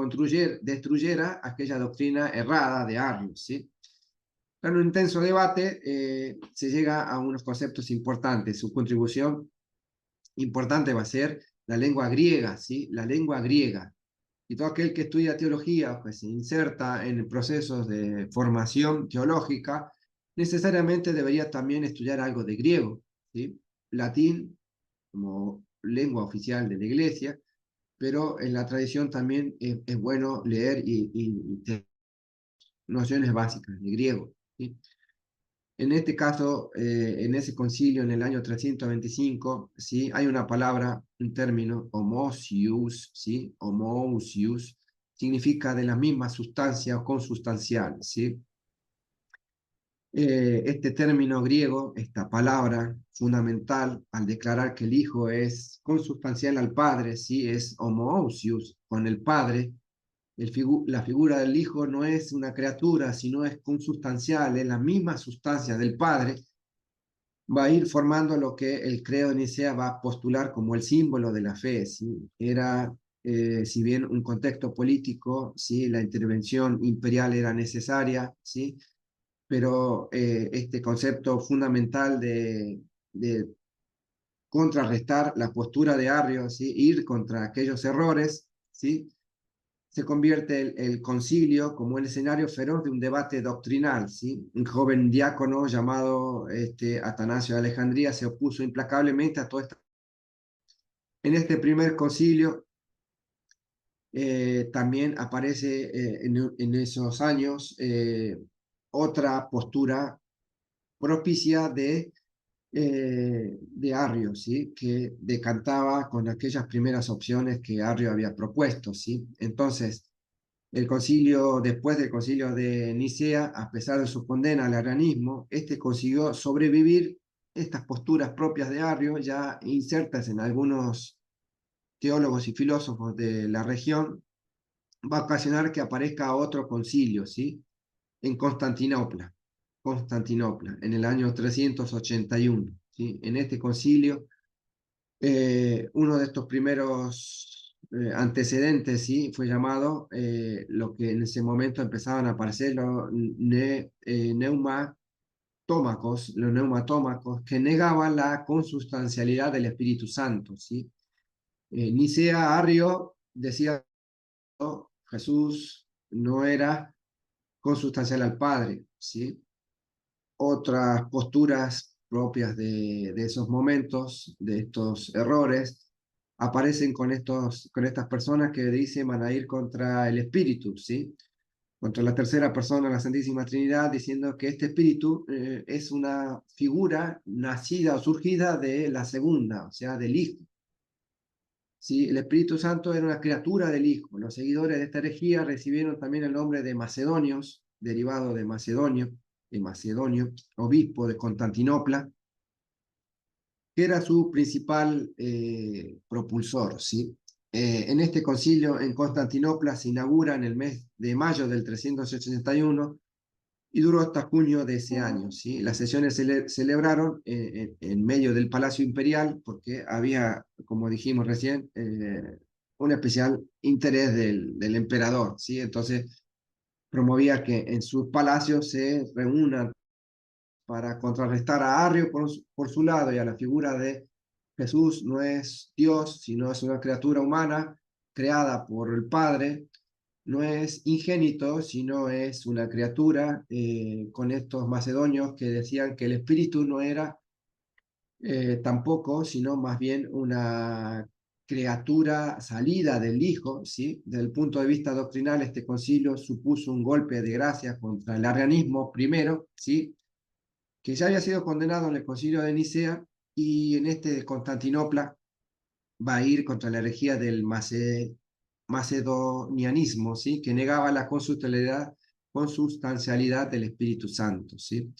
destruyera aquella doctrina errada de Arles, ¿sí? En un intenso debate se llega a unos conceptos importantes. Su contribución importante va a ser la lengua griega, ¿sí? La lengua griega. Y todo aquel que estudia teología, pues se inserta en procesos de formación teológica, necesariamente debería también estudiar algo de griego, ¿sí? Latín como lengua oficial de la iglesia, pero en la tradición también es bueno leer y tener nociones básicas de griego, ¿sí? En este caso, en ese concilio en el año 325, ¿sí? Hay una palabra, un término, homousios, ¿sí? Homousios, significa de la misma sustancia o consustancial, ¿sí? Este término griego, esta palabra fundamental, al declarar que el Hijo es consustancial al Padre, ¿sí? Es homoousios con el Padre. La figura del Hijo no es una criatura, sino es consustancial, es la misma sustancia del Padre. Va a ir formando lo que el credo de Nicea va a postular como el símbolo de la fe, ¿sí? Era, si bien un contexto político, ¿sí? La intervención imperial era necesaria, ¿sí? Pero este concepto fundamental de contrarrestar la postura de Arrio, ¿sí? Ir contra aquellos errores, ¿sí? Se convierte el concilio como el escenario feroz de un debate doctrinal, ¿sí? Un joven diácono llamado Atanasio de Alejandría se opuso implacablemente a todo esto. En este primer concilio también aparece en esos años otra postura propicia de Arrio, ¿sí? Que decantaba con aquellas primeras opciones que Arrio había propuesto, ¿sí? Entonces, el concilio, después del concilio de Nicea, a pesar de su condena al arrianismo, este consiguió sobrevivir estas posturas propias de Arrio, ya insertas en algunos teólogos y filósofos de la región, va a ocasionar que aparezca otro concilio, ¿sí? En Constantinopla, en el año 381. ¿Sí? En este concilio, uno de estos primeros antecedentes, ¿sí? Fue llamado lo que en ese momento empezaban a aparecer los neumatómacos, que negaban la consustancialidad del Espíritu Santo. ¿Sí? Nicea Arrio decía que Jesús no era consustancial al Padre, ¿sí? Otras posturas propias de esos momentos, de estos errores, aparecen con estas personas que dicen van a ir contra el Espíritu, ¿sí? Contra la tercera persona, la Santísima Trinidad, diciendo que este Espíritu es una figura nacida o surgida de la segunda, o sea, del Hijo. ¿Sí? El Espíritu Santo era una criatura del Hijo. Los seguidores de esta herejía recibieron también el nombre de macedonios, derivado de Macedonio, obispo de Constantinopla, que era su principal propulsor. ¿Sí? En este concilio en Constantinopla se inaugura en el mes de mayo del 381 y duró hasta junio de ese año. ¿Sí? Las sesiones se celebraron en medio del Palacio Imperial porque había, como dijimos recién, un especial interés del emperador. ¿Sí? Entonces promovía que en sus palacios se reúnan para contrarrestar a Arrio por su lado y a la figura de Jesús no es Dios, sino es una criatura humana creada por el Padre, no es ingénito, sino es una criatura, con estos macedonios que decían que el espíritu no era tampoco, sino más bien una criatura salida del Hijo, ¿sí? Desde el punto de vista doctrinal, este concilio supuso un golpe de gracia contra el arrianismo primero, ¿sí? Que ya había sido condenado en el concilio de Nicea y en este de Constantinopla va a ir contra la herejía del macedonianismo, ¿sí? Que negaba la consustancialidad del Espíritu Santo. ¿Sí?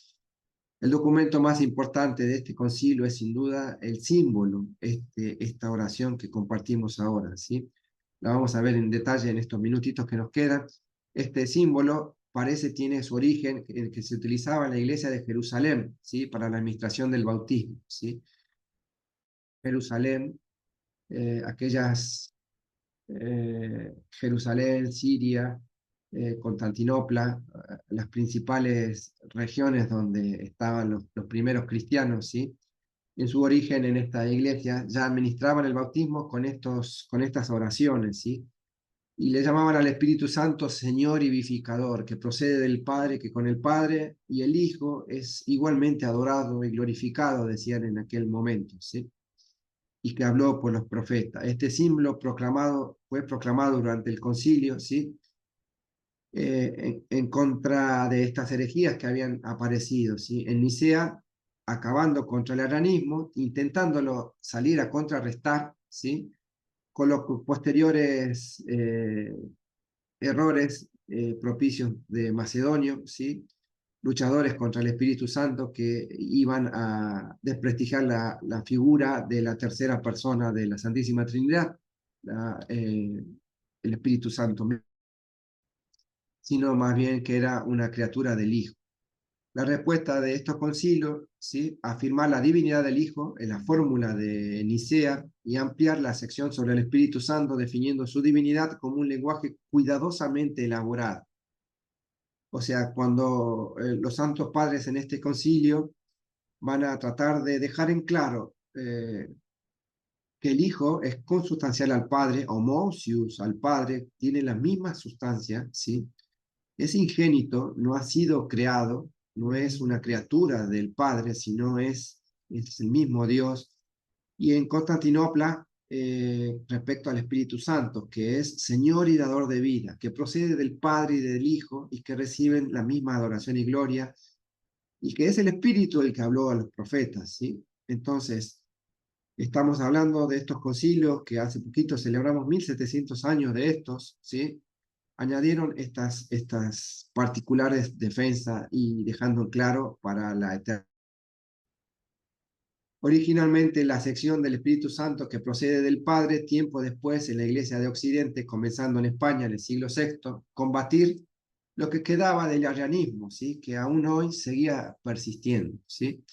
El documento más importante de este concilio es sin duda el símbolo, esta oración que compartimos ahora. ¿Sí? La vamos a ver en detalle en estos minutitos que nos quedan. Este símbolo tiene su origen en que se utilizaba en la iglesia de Jerusalén, ¿sí? Para la administración del bautismo. ¿Sí? Jerusalén, aquellas Jerusalén, Siria, Constantinopla, las principales regiones donde estaban los primeros cristianos, ¿sí? En su origen en esta iglesia ya administraban el bautismo con estas oraciones, ¿sí? y le llamaban al Espíritu Santo Señor y vivificador, que procede del Padre, que con el Padre y el Hijo es igualmente adorado y glorificado, decían en aquel momento, ¿sí? Y que habló por los profetas. Este símbolo fue proclamado durante el concilio, ¿sí? En contra de estas herejías que habían aparecido, ¿sí? En Nicea, acabando contra el arianismo, intentándolo salir a contrarrestar, ¿sí? Con los posteriores errores propicios de Macedonio, ¿sí? Luchadores contra el Espíritu Santo que iban a desprestigiar la figura de la tercera persona de la Santísima Trinidad, el Espíritu Santo, sino más bien que era una criatura del Hijo. La respuesta de estos concilios, ¿sí? Afirmar la divinidad del Hijo en la fórmula de Nicea y ampliar la sección sobre el Espíritu Santo, definiendo su divinidad como un lenguaje cuidadosamente elaborado. O sea, cuando los santos padres en este concilio van a tratar de dejar en claro que el Hijo es consustancial al Padre, homoousios al Padre, tiene la misma sustancia, ¿sí? Es ingénito, no ha sido creado, no es una criatura del Padre, sino es el mismo Dios. Y en Constantinopla, respecto al Espíritu Santo, que es Señor y dador de vida, que procede del Padre y del Hijo y que reciben la misma adoración y gloria, y que es el Espíritu el que habló a los profetas, ¿sí? Entonces, estamos hablando de estos concilios que hace poquito celebramos 1700 años de estos, ¿sí? Añadieron estas particulares defensas y dejando claro para la eternidad. Originalmente la sección del Espíritu Santo que procede del Padre, tiempo después en la Iglesia de Occidente, comenzando en España en el siglo VI, combatir lo que quedaba del arianismo, ¿sí? Que aún hoy seguía persistiendo, ¿sí?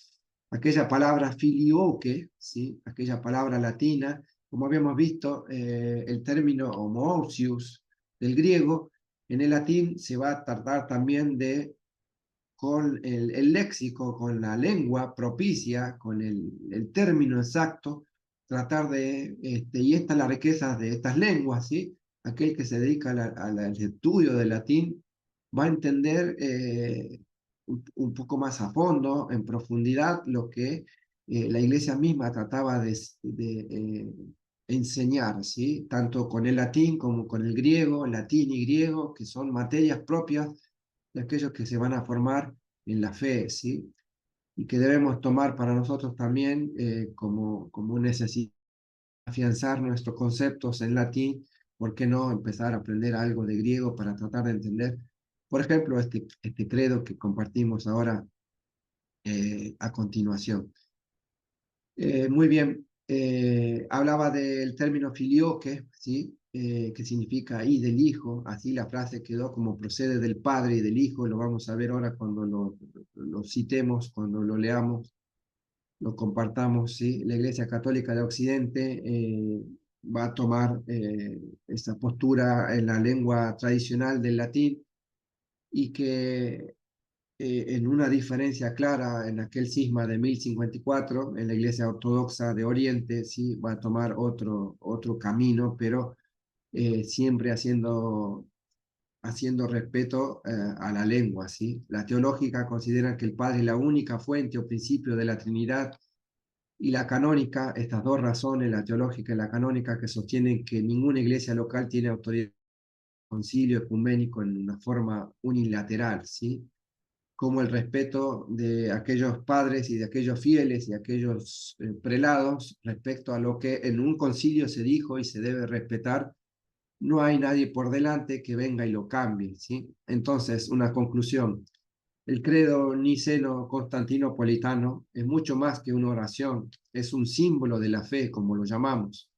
Aquella palabra filioque, ¿sí? Aquella palabra latina, como habíamos visto, el término homoousios del griego, en el latín se va a tratar también de con el léxico, con la lengua propicia, con el término exacto, tratar de, y esta es la riqueza de estas lenguas, ¿sí? Aquel que se dedica al estudio del latín va a entender un poco más a fondo, en profundidad, lo que la iglesia misma trataba de enseñar, ¿sí? Tanto con el latín como con el griego, latín y griego, que son materias propias de aquellos que se van a formar en la fe, ¿sí? Y que debemos tomar para nosotros también como necesidad afianzar nuestros conceptos en latín, ¿por qué no empezar a aprender algo de griego para tratar de entender, por ejemplo, este credo que compartimos ahora a continuación? Muy bien, hablaba del término filioque, ¿sí? Que significa y del Hijo, así la frase quedó como procede del Padre y del Hijo, lo vamos a ver ahora cuando lo citemos, cuando lo leamos, lo compartamos, ¿sí? La Iglesia Católica de Occidente va a tomar esta postura en la lengua tradicional del latín y que en una diferencia clara en aquel cisma de 1054, en la Iglesia Ortodoxa de Oriente, sí va a tomar otro camino, pero siempre haciendo respeto a la lengua, ¿sí? La teológica considera que el Padre es la única fuente o principio de la Trinidad, y la canónica, estas dos razones, la teológica y la canónica, que sostienen que ninguna iglesia local tiene autoridad concilio ecuménico en una forma unilateral, ¿sí? Como el respeto de aquellos padres y de aquellos fieles y aquellos prelados respecto a lo que en un concilio se dijo y se debe respetar. No hay nadie por delante que venga y lo cambie, ¿sí? Entonces, una conclusión. El credo niceno-constantinopolitano es mucho más que una oración, es un símbolo de la fe, como lo llamamos.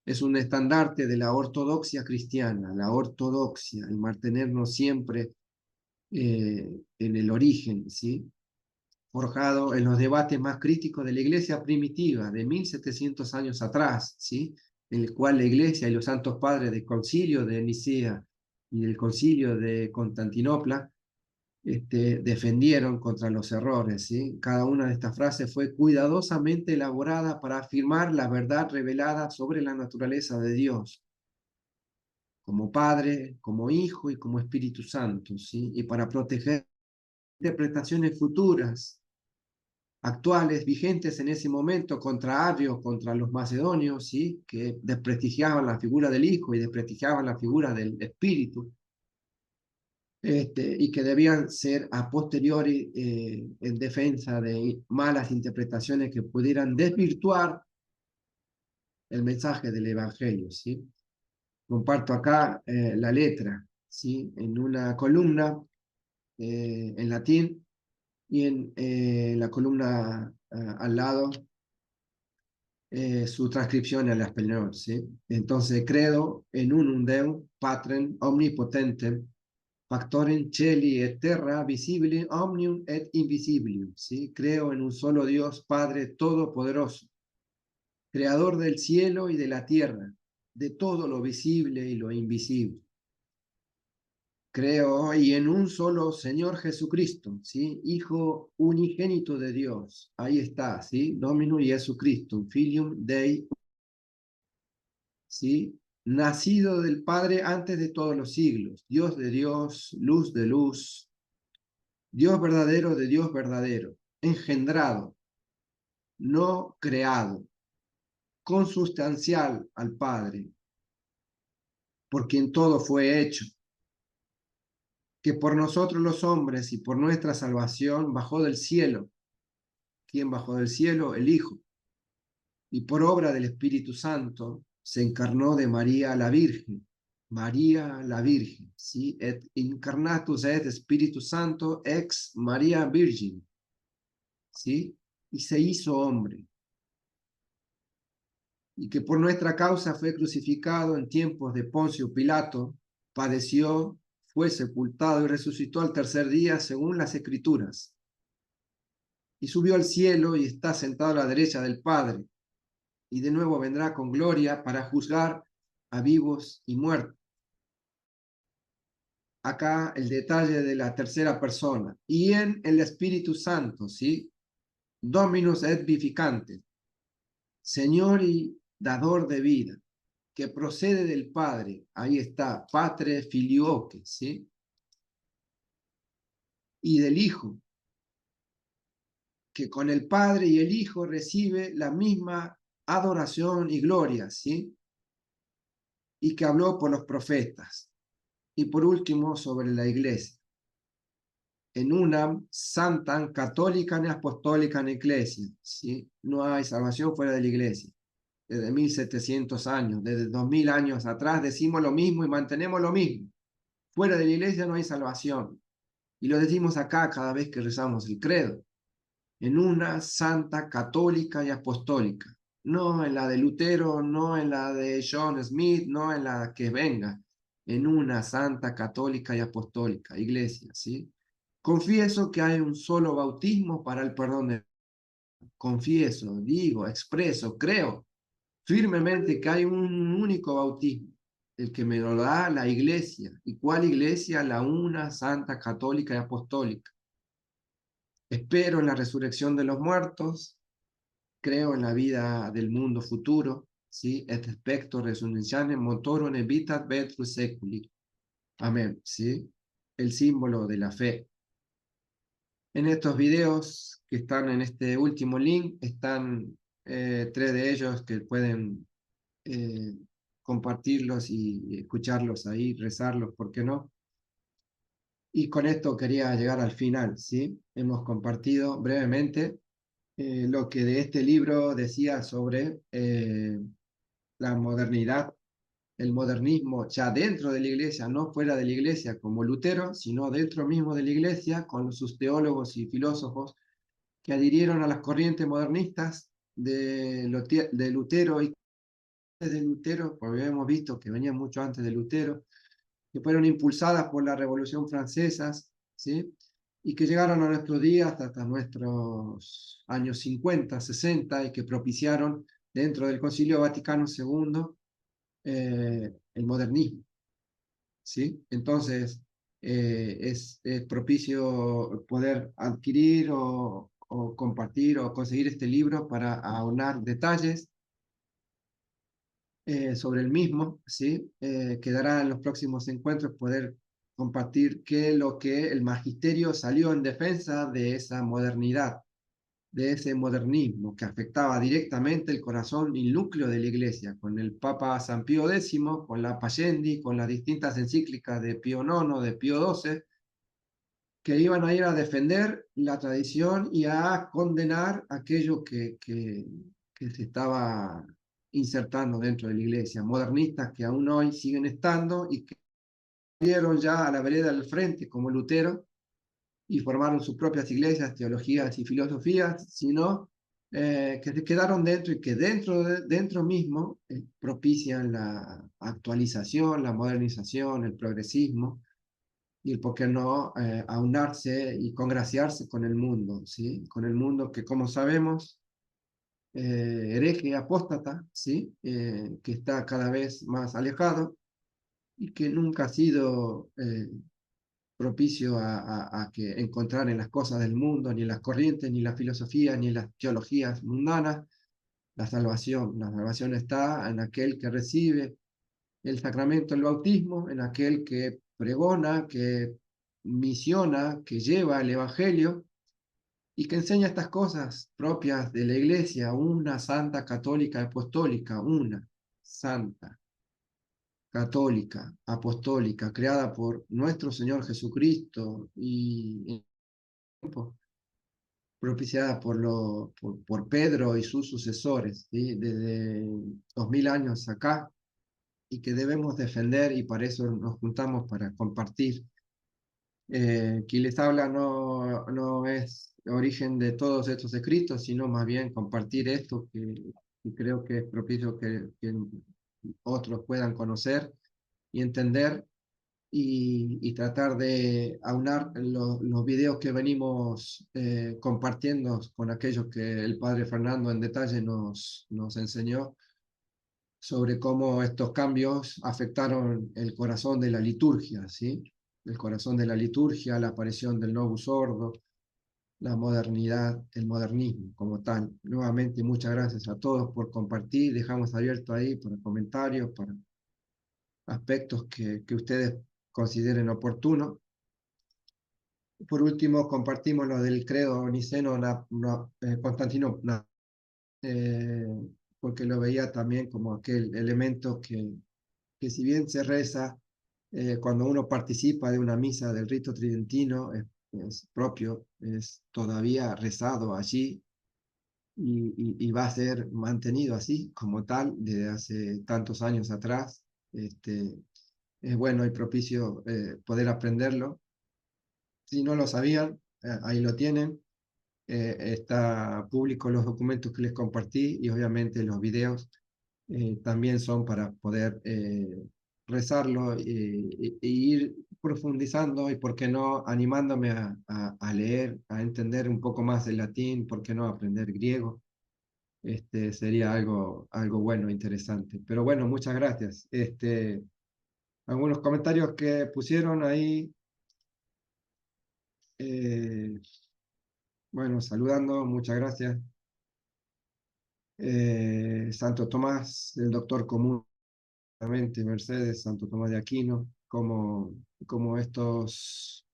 Es un estandarte de la ortodoxia cristiana, la ortodoxia, el mantenernos siempre en el origen, ¿sí? Forjado en los debates más críticos de la iglesia primitiva, de 1700 años atrás, ¿sí? En el cual la iglesia y los santos padres del concilio de Nicea y del concilio de Constantinopla defendieron contra los errores, ¿sí? Cada una de estas frases fue cuidadosamente elaborada para afirmar la verdad revelada sobre la naturaleza de Dios. como Padre, como Hijo y como Espíritu Santo, ¿sí? Y para proteger interpretaciones futuras, actuales, vigentes en ese momento contra Arios, contra los macedonios, ¿sí? Que desprestigiaban la figura del Hijo y desprestigiaban la figura del Espíritu, y que debían ser a posteriori en defensa de malas interpretaciones que pudieran desvirtuar el mensaje del Evangelio, ¿sí? Comparto acá la letra, ¿sí? En una columna en latín y en la columna al lado su transcripción al español, ¿sí? Entonces, credo en unum Deum, Patrem omnipotentem, factorem celi et terra, visible omnium et invisibilium, ¿sí? Creo en un solo Dios, Padre Todopoderoso, creador del cielo y de la tierra, de todo lo visible y lo invisible. Creo y en un solo Señor Jesucristo, ¿sí? Hijo unigénito de Dios. Ahí está, ¿sí? Dominus Jesucristo, Filium Dei, ¿sí? Nacido del Padre antes de todos los siglos, Dios de Dios, luz de luz, Dios verdadero de Dios verdadero, engendrado, no creado, consustancial al Padre, por quien todo fue hecho, que por nosotros los hombres y por nuestra salvación bajó del cielo. ¿Quién bajó del cielo? El Hijo. Y por obra del Espíritu Santo se encarnó de María la Virgen. María la Virgen, ¿sí? Et incarnatus et Spiritus Santo ex María Virgin, ¿sí? Y se hizo hombre. Y que por nuestra causa fue crucificado en tiempos de Poncio Pilato, padeció, fue sepultado y resucitó al tercer día según las Escrituras. Y subió al cielo y está sentado a la derecha del Padre. Y de nuevo vendrá con gloria para juzgar a vivos y muertos. Acá el detalle de la tercera persona. Y en el Espíritu Santo, ¿sí? Dominus et vificante, Señor y dador de vida, que procede del Padre. Ahí está, Patre Filioque, ¿sí? Y del Hijo, que con el Padre y el Hijo recibe la misma adoración y gloria, ¿sí? Y que habló por los profetas. Y por último, sobre la iglesia. En una santa, católica y apostólica en iglesia, ¿sí? No hay salvación fuera de la iglesia. Desde 1700 años, desde 2000 años atrás decimos lo mismo y mantenemos lo mismo. Fuera de la iglesia no hay salvación. Y lo decimos acá cada vez que rezamos el credo. En una santa, católica y apostólica. No en la de Lutero, no en la de John Smith, no en la que venga. En una santa, católica y apostólica iglesia, ¿sí? Confieso que hay un solo bautismo para el perdón de... Confieso, digo, expreso, creo firmemente que hay un único bautismo, el que me lo da la iglesia. ¿Y cuál iglesia? La una, santa, católica y apostólica. Espero en la resurrección de los muertos, creo en la vida del mundo futuro, ¿sí? Et specto resurrectione motorum evitat vetus seculi. Amén, ¿sí? El símbolo de la fe. En estos videos que están en este último link, están 3 de ellos que pueden compartirlos y escucharlos ahí, rezarlos, ¿por qué no? Y con esto quería llegar al final, ¿sí? Hemos compartido brevemente lo que de este libro decía sobre la modernidad, el modernismo ya dentro de la iglesia, no fuera de la iglesia como Lutero, sino dentro mismo de la iglesia con sus teólogos y filósofos que adhirieron a las corrientes modernistas de Lutero y de Lutero, porque hemos visto que venían mucho antes de Lutero, que fueron impulsadas por la Revolución Francesa, ¿sí? Y que llegaron a nuestros días hasta nuestros años 50, 60, y que propiciaron dentro del Concilio Vaticano II el modernismo, ¿sí? Entonces, es propicio poder adquirir o compartir o conseguir este libro para aunar detalles sobre el mismo, ¿sí? Quedará en los próximos encuentros poder compartir qué es lo que el magisterio salió en defensa de esa modernidad, de ese modernismo que afectaba directamente el corazón y núcleo de la Iglesia, con el Papa San Pío X, con la Pascendi, con las distintas encíclicas de Pío IX, de Pío XII, que iban a ir a defender la tradición y a condenar aquello que se estaba insertando dentro de la Iglesia, modernistas que aún hoy siguen estando y que vieron ya a la vereda del frente como Lutero y formaron sus propias iglesias, teologías y filosofías, sino que se quedaron dentro y que dentro mismo propician la actualización, la modernización, el progresismo y el por qué no aunarse y congraciarse con el mundo, ¿sí? Con el mundo que, como sabemos, hereje, apóstata, ¿sí? Que está cada vez más alejado y que nunca ha sido propicio a que encontrar en las cosas del mundo, ni en las corrientes, ni en la filosofía, ni en las teologías mundanas, la salvación. La salvación está en aquel que recibe el sacramento del bautismo, en aquel que pregona, que misiona, que lleva el evangelio y que enseña estas cosas propias de la iglesia, una santa católica apostólica, una santa católica apostólica creada por nuestro Señor Jesucristo y propiciada por Pedro y sus sucesores, ¿sí? Desde 2000 años acá, y que debemos defender, y para eso nos juntamos para compartir. Quien les habla no es origen de todos estos escritos, sino más bien compartir esto que creo que es propicio que otros puedan conocer y entender y tratar de aunar los videos que venimos compartiendo con aquellos que el padre Fernando en detalle nos enseñó sobre cómo estos cambios afectaron el corazón de la liturgia, ¿sí? El corazón de la liturgia, la aparición del Novus Ordo, la modernidad, el modernismo como tal. Nuevamente, muchas gracias a todos por compartir. Dejamos abierto ahí para comentarios, para aspectos que ustedes consideren oportunos. Por último, compartimos lo del credo niceno Constantino, eh, porque lo veía también como aquel elemento que si bien se reza cuando uno participa de una misa del rito tridentino, es propio, es todavía rezado allí y va a ser mantenido así como tal desde hace tantos años atrás. Es bueno y propicio poder aprenderlo. Si no lo sabían, ahí lo tienen. Está público los documentos que les compartí y obviamente los videos también son para poder rezarlo e ir profundizando y, por qué no, animándome a leer, a entender un poco más el latín, por qué no aprender griego. Sería algo bueno, interesante. Pero bueno, muchas gracias. Algunos comentarios que pusieron ahí. eh, bueno, saludando, muchas gracias. Santo Tomás, el doctor común, Mercedes, Santo Tomás de Aquino, como estos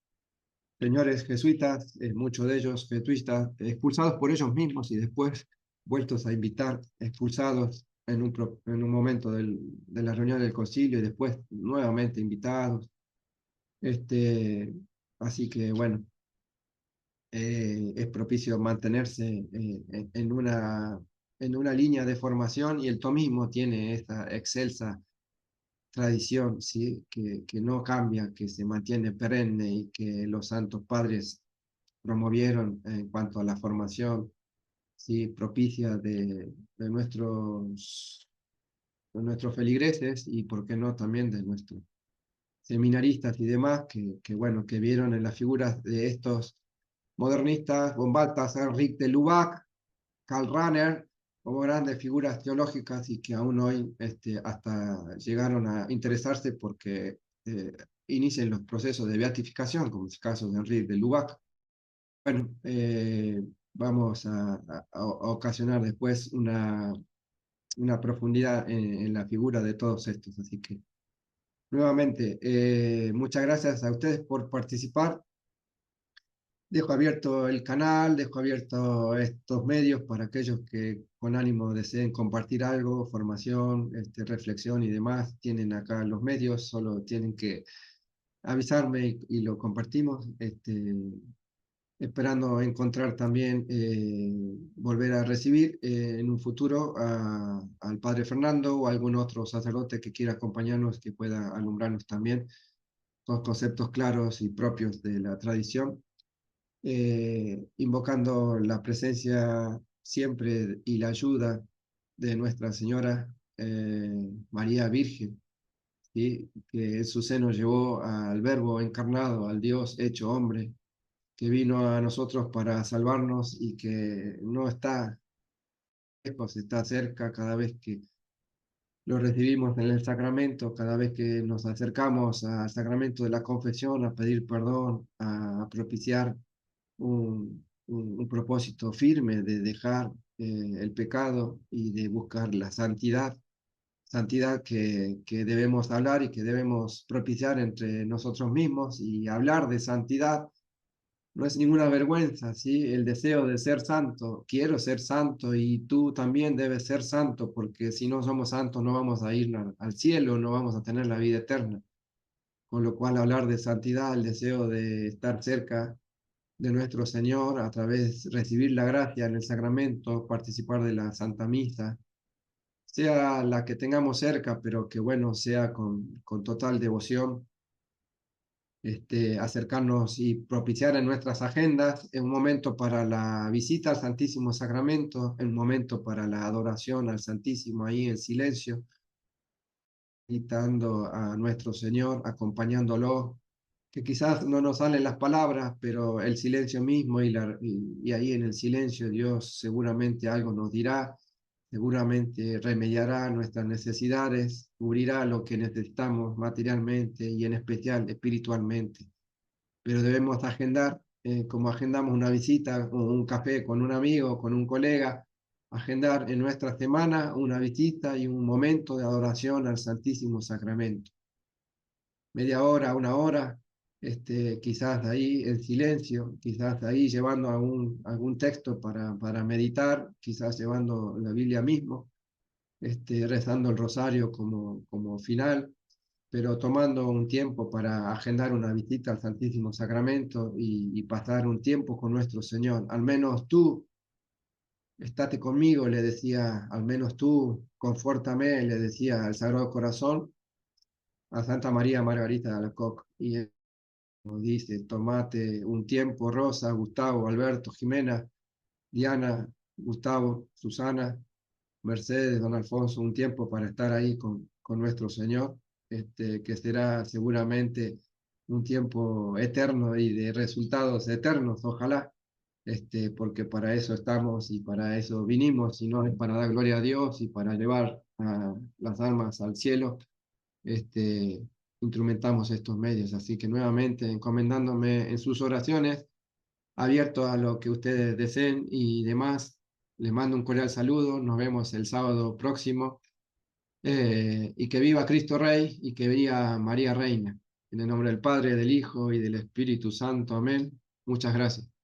señores jesuitas, muchos de ellos jesuitas, expulsados por ellos mismos y después vueltos a invitar, expulsados en un momento de la reunión del concilio y después nuevamente invitados. Así que bueno, es propicio mantenerse en una línea de formación y el tomismo tiene esta excelsa tradición, ¿sí? que no cambia, que se mantiene perenne y que los santos padres promovieron en cuanto a la formación, ¿sí? propicia de nuestros feligreses y, por qué no, también de nuestros seminaristas y demás, bueno, que vieron en las figuras de estos modernistas, von Balthasar, Rick de Lubac, Karl Rahner, como grandes figuras teológicas y que aún hoy hasta llegaron a interesarse porque inician los procesos de beatificación, como es el caso de Henri de Lubac. Bueno, vamos a ocasionar después una una profundidad en la figura de todos estos. Así que, nuevamente, muchas gracias a ustedes por participar. Dejo abierto el canal, dejo abierto estos medios para aquellos que con ánimo deseen compartir algo, formación, reflexión y demás. Tienen acá los medios, solo tienen que avisarme y lo compartimos. Esperando encontrar también, volver a recibir en un futuro al Padre Fernando o algún otro sacerdote que quiera acompañarnos, que pueda alumbrarnos también con conceptos claros y propios de la tradición, invocando la presencia siempre y la ayuda de Nuestra Señora María Virgen, ¿sí? Que en su seno llevó al Verbo encarnado, al Dios hecho hombre, que vino a nosotros para salvarnos y que no está lejos, está cerca cada vez que lo recibimos en el sacramento, cada vez que nos acercamos al sacramento de la confesión, a pedir perdón, a propiciar un propósito firme de dejar el pecado y de buscar la santidad, santidad que debemos hablar y que debemos propiciar entre nosotros mismos. Y hablar de santidad no es ninguna vergüenza, ¿sí? El deseo de ser santo, quiero ser santo y tú también debes ser santo, porque si no somos santos no vamos a ir al cielo, no vamos a tener la vida eterna. Con lo cual hablar de santidad, el deseo de estar cerca de nuestro Señor a través de recibir la gracia en el sacramento, participar de la Santa Misa, sea la que tengamos cerca, pero que bueno, sea con total devoción, acercarnos y propiciar en nuestras agendas en un momento para la visita al Santísimo Sacramento, en un momento para la adoración al Santísimo ahí en silencio, invitando a nuestro Señor, acompañándolo, que quizás no nos salen las palabras, pero el silencio mismo y ahí en el silencio Dios seguramente algo nos dirá, seguramente remediará nuestras necesidades, cubrirá lo que necesitamos materialmente y en especial espiritualmente. Pero debemos agendar, como agendamos una visita o un café con un amigo, con un colega, agendar en nuestra semana una visita y un momento de adoración al Santísimo Sacramento. Media hora, una hora, quizás ahí en silencio, quizás ahí llevando algún texto para meditar, quizás llevando la Biblia mismo, rezando el rosario como final, pero tomando un tiempo para agendar una visita al Santísimo Sacramento y pasar un tiempo con nuestro Señor. Al menos tú, estate conmigo, le decía, al menos tú, confórtame, le decía al Sagrado Corazón a Santa María Margarita de Alacoque. Y nos dice, tomate un tiempo, Rosa, Gustavo, Alberto, Jimena, Diana, Gustavo, Susana, Mercedes, don Alfonso, un tiempo para estar ahí con nuestro Señor, que será seguramente un tiempo eterno y de resultados eternos, ojalá, porque para eso estamos y para eso vinimos, y no es para dar gloria a Dios y para llevar a las almas al cielo, este, instrumentamos estos medios. Así que nuevamente encomendándome en sus oraciones, abierto a lo que ustedes deseen y demás. Les mando un cordial saludo, nos vemos el sábado próximo, y que viva Cristo Rey y que viva María Reina. En el nombre del Padre, del Hijo y del Espíritu Santo. Amén. Muchas gracias.